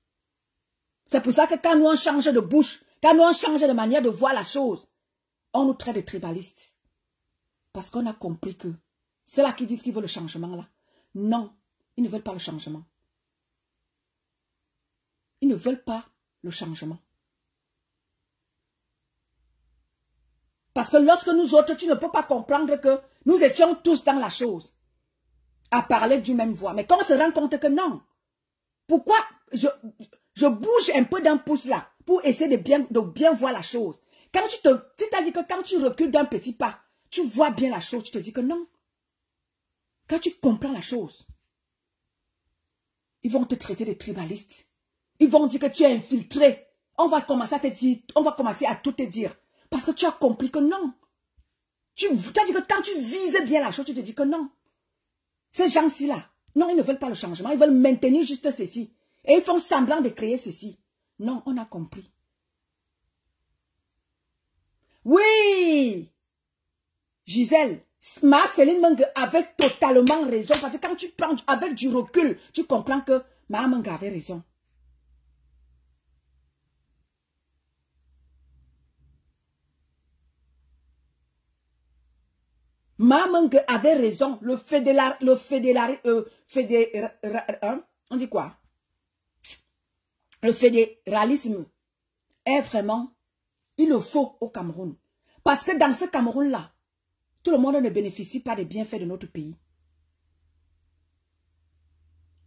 C'est pour ça que quand nous on change de bouche, quand nous on change de manière de voir la chose, on nous traite de tribalistes. Parce qu'on a compris que ceux-là qui disent qu'ils veulent le changement là, non, ils ne veulent pas le changement. Ils ne veulent pas le changement. Parce que lorsque nous autres, tu ne peux pas comprendre que nous étions tous dans la chose, à parler d'une même voix. Mais quand on se rend compte que non, pourquoi je bouge un peu d'un pouce là, pour essayer de bien voir la chose. Quand c'est-à-dire que quand tu recules d'un petit pas, tu vois bien la chose, tu te dis que non. Quand tu comprends la chose, ils vont te traiter de tribaliste. Ils vont dire que tu es infiltré. On va commencer à te dire, on va commencer à tout te dire. Parce que tu as compris que non. Tu as dit que quand tu visais bien la chose, tu te dis que non. Ces gens-ci là, non, ils ne veulent pas le changement. Ils veulent maintenir juste ceci. Et ils font semblant de créer ceci. Non, on a compris. Oui, Gisèle, Céline Mengue avait totalement raison. Parce que quand tu prends avec du recul, tu comprends que Mengue avait raison. Mengue avait raison. On dit quoi? Le fédéralisme est vraiment, il le faut au Cameroun. Parce que dans ce Cameroun-là, tout le monde ne bénéficie pas des bienfaits de notre pays.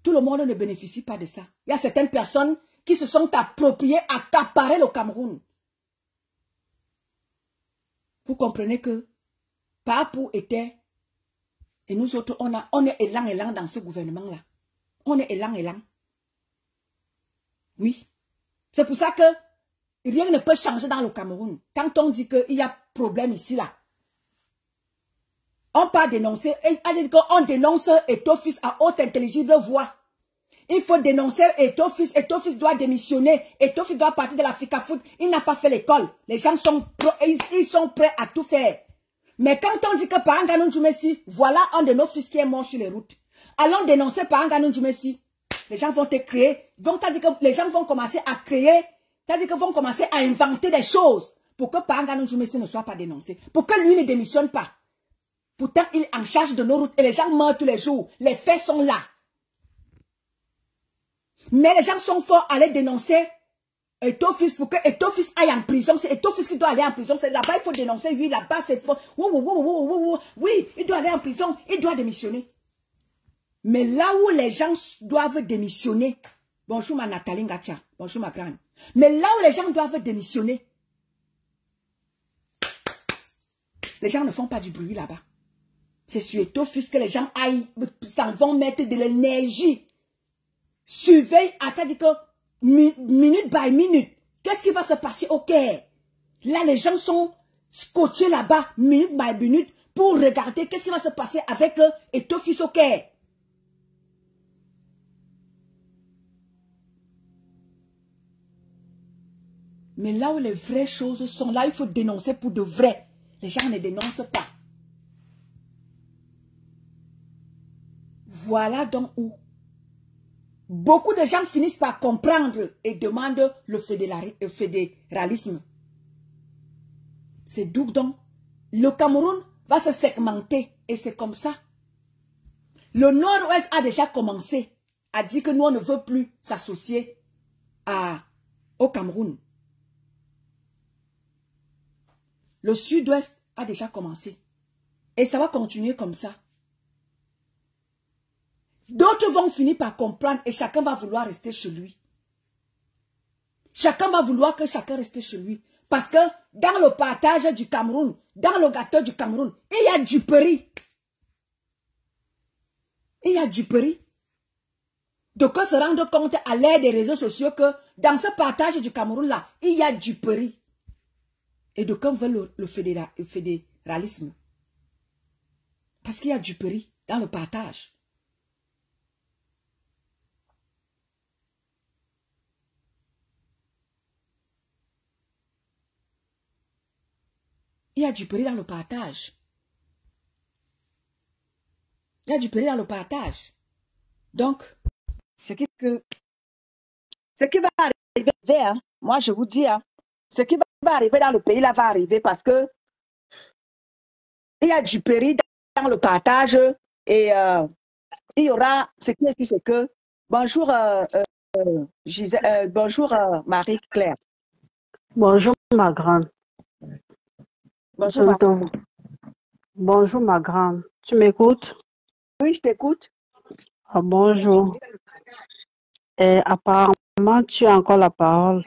Tout le monde ne bénéficie pas de ça. Il y a certaines personnes qui se sont appropriées, accaparées le Cameroun. Vous comprenez que Papou était, et nous autres, on est élan dans ce gouvernement-là. On est élan. Oui. C'est pour ça que rien ne peut changer dans le Cameroun. Quand on dit qu'il y a problème ici, là, on peut dénoncer, on dénonce Eto'o-Fils à haute intelligible voix. Il faut dénoncer Eto'o-Fils. Eto'o-Fils doit démissionner. Eto'o-Fils doit partir de l'Africa Foot. Il n'a pas fait l'école. Les gens sont prêts à tout faire. Mais quand on dit que Paranga Ndjoumessi, voilà un de nos fils qui est mort sur les routes. Allons dénoncer Paranga Ndjoumessi. Les gens vont te créer. Les gens vont commencer à créer. C'est-à-dire qu'ils vont commencer à inventer des choses pour que Paranga Ndjoumessi ne soit pas dénoncé. Pour que lui ne démissionne pas. Pourtant, il est en charge de nos routes et les gens meurent tous les jours. Les faits sont là. Mais les gens sont forts à aller dénoncer Eto'o-Fils pour que Eto'o-Fils aille en prison. C'est Eto'o-Fils qui doit aller en prison. C'est là-bas, il faut dénoncer lui. Là-bas, c'est fort. Oui, il doit aller en prison. Il doit démissionner. Mais là où les gens doivent démissionner, bonjour ma Nathalie Ngatia, bonjour ma grande. Mais là où les gens doivent démissionner, les gens ne font pas du bruit là-bas. C'est sur Eto'o-Fils que les gens s'en vont mettre de l'énergie. Surveille, c'est-à-dire que minute by minute, qu'est-ce qui va se passer au Caire? Là, les gens sont scotchés là-bas, minute by minute, pour regarder qu'est-ce qui va se passer avec Eto'o-Fils au Caire. Mais là où les vraies choses sont, là, il faut dénoncer pour de vrai. Les gens ne dénoncent pas. Voilà donc où beaucoup de gens finissent par comprendre et demandent le fédéralisme. C'est d'où donc le Cameroun va se segmenter et c'est comme ça. Le Nord-Ouest a déjà commencé à dire que nous, on ne veut plus s'associer au Cameroun. Le Sud-Ouest a déjà commencé. Et ça va continuer comme ça. D'autres vont finir par comprendre et chacun va vouloir rester chez lui. Chacun va vouloir que chacun reste chez lui. Parce que dans le partage du Cameroun, dans le gâteau du Cameroun, il y a du péri. Il y a du péri. Donc on se rende compte à l'aide des réseaux sociaux que dans ce partage du Cameroun là, il y a du péri. Et d'aucuns veulent le fédéralisme. Parce qu'il y a du péri dans le partage. Il y a du péri dans le partage. Il y a du péri dans le partage. Donc, ce qui va arriver, hein, moi je vous dis, hein, ce qui va arriver dans le pays là va arriver parce que il y a du péri dans le partage et il y aura, ce qui est sûr, c'est que, bonjour, bonjour Marie-Claire. Bonjour ma grande. Bonjour, Bonjour ma grande. Tu m'écoutes? oui, je t'écoute. Ah, bonjour. Et apparemment, tu as encore la parole.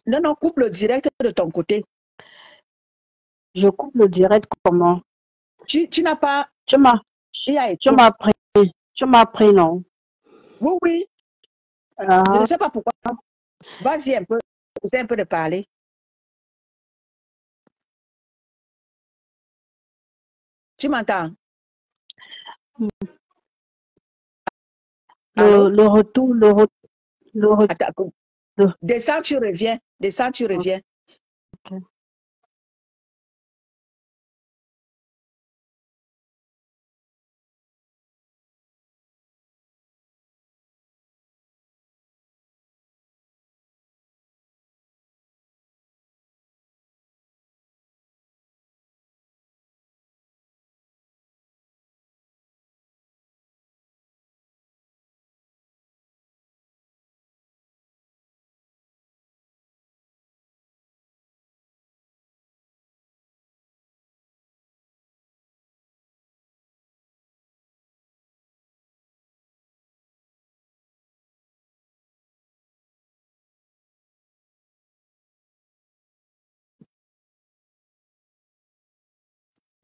Non, non, coupe le direct de ton côté. Je coupe le direct comment? Tu n'as pas... Tu m'as pris, non? Oui, oui. Je ne sais pas pourquoi. Vas-y un peu. Essaie un peu de parler. Tu m'entends? Le retour. Attends. Descends, tu reviens. Descends, tu reviens. Okay.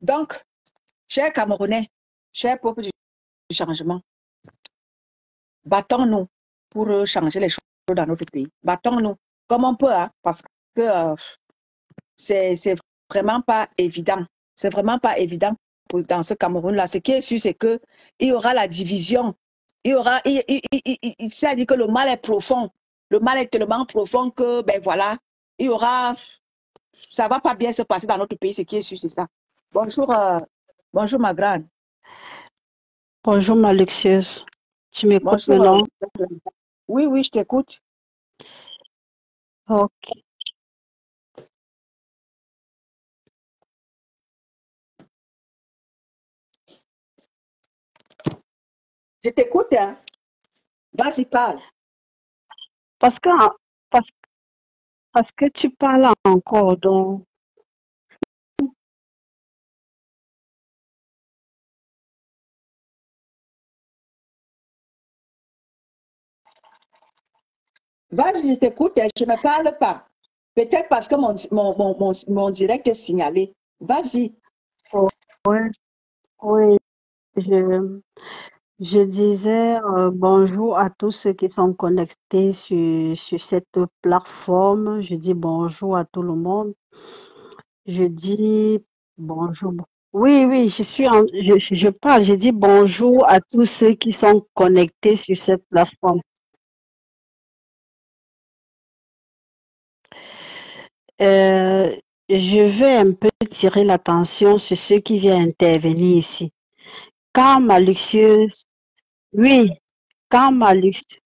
Donc, chers Camerounais, chers peuple du changement, battons-nous pour changer les choses dans notre pays. Battons-nous comme on peut, hein, parce que c'est vraiment pas évident. C'est vraiment pas évident dans ce Cameroun-là. Ce qui est sûr, c'est qu'il y aura la division. C'est-à-dire que le mal est profond. Le mal est tellement profond que, ben voilà, il y aura... Ça ne va pas bien se passer dans notre pays. Ce qui est sûr, c'est ça. Bonjour, bonjour ma grande. Bonjour ma luxueuse. Tu m'écoutes maintenant? Oui, oui, je t'écoute. Ok. Je t'écoute, hein. Vas-y, parle. Parce que tu parles encore, donc... Vas-y, je t'écoute, je ne parle pas. Peut-être parce que mon direct est signalé. Vas-y. Oui, je disais bonjour à tous ceux qui sont connectés sur cette plateforme. Je dis bonjour à tout le monde. Je dis bonjour. Oui, je parle. Je dis bonjour à tous ceux qui sont connectés sur cette plateforme. Je vais un peu tirer l'attention sur ceux qui viennent intervenir ici. Quand ma luxueuse, oui, quand ma luxueuse,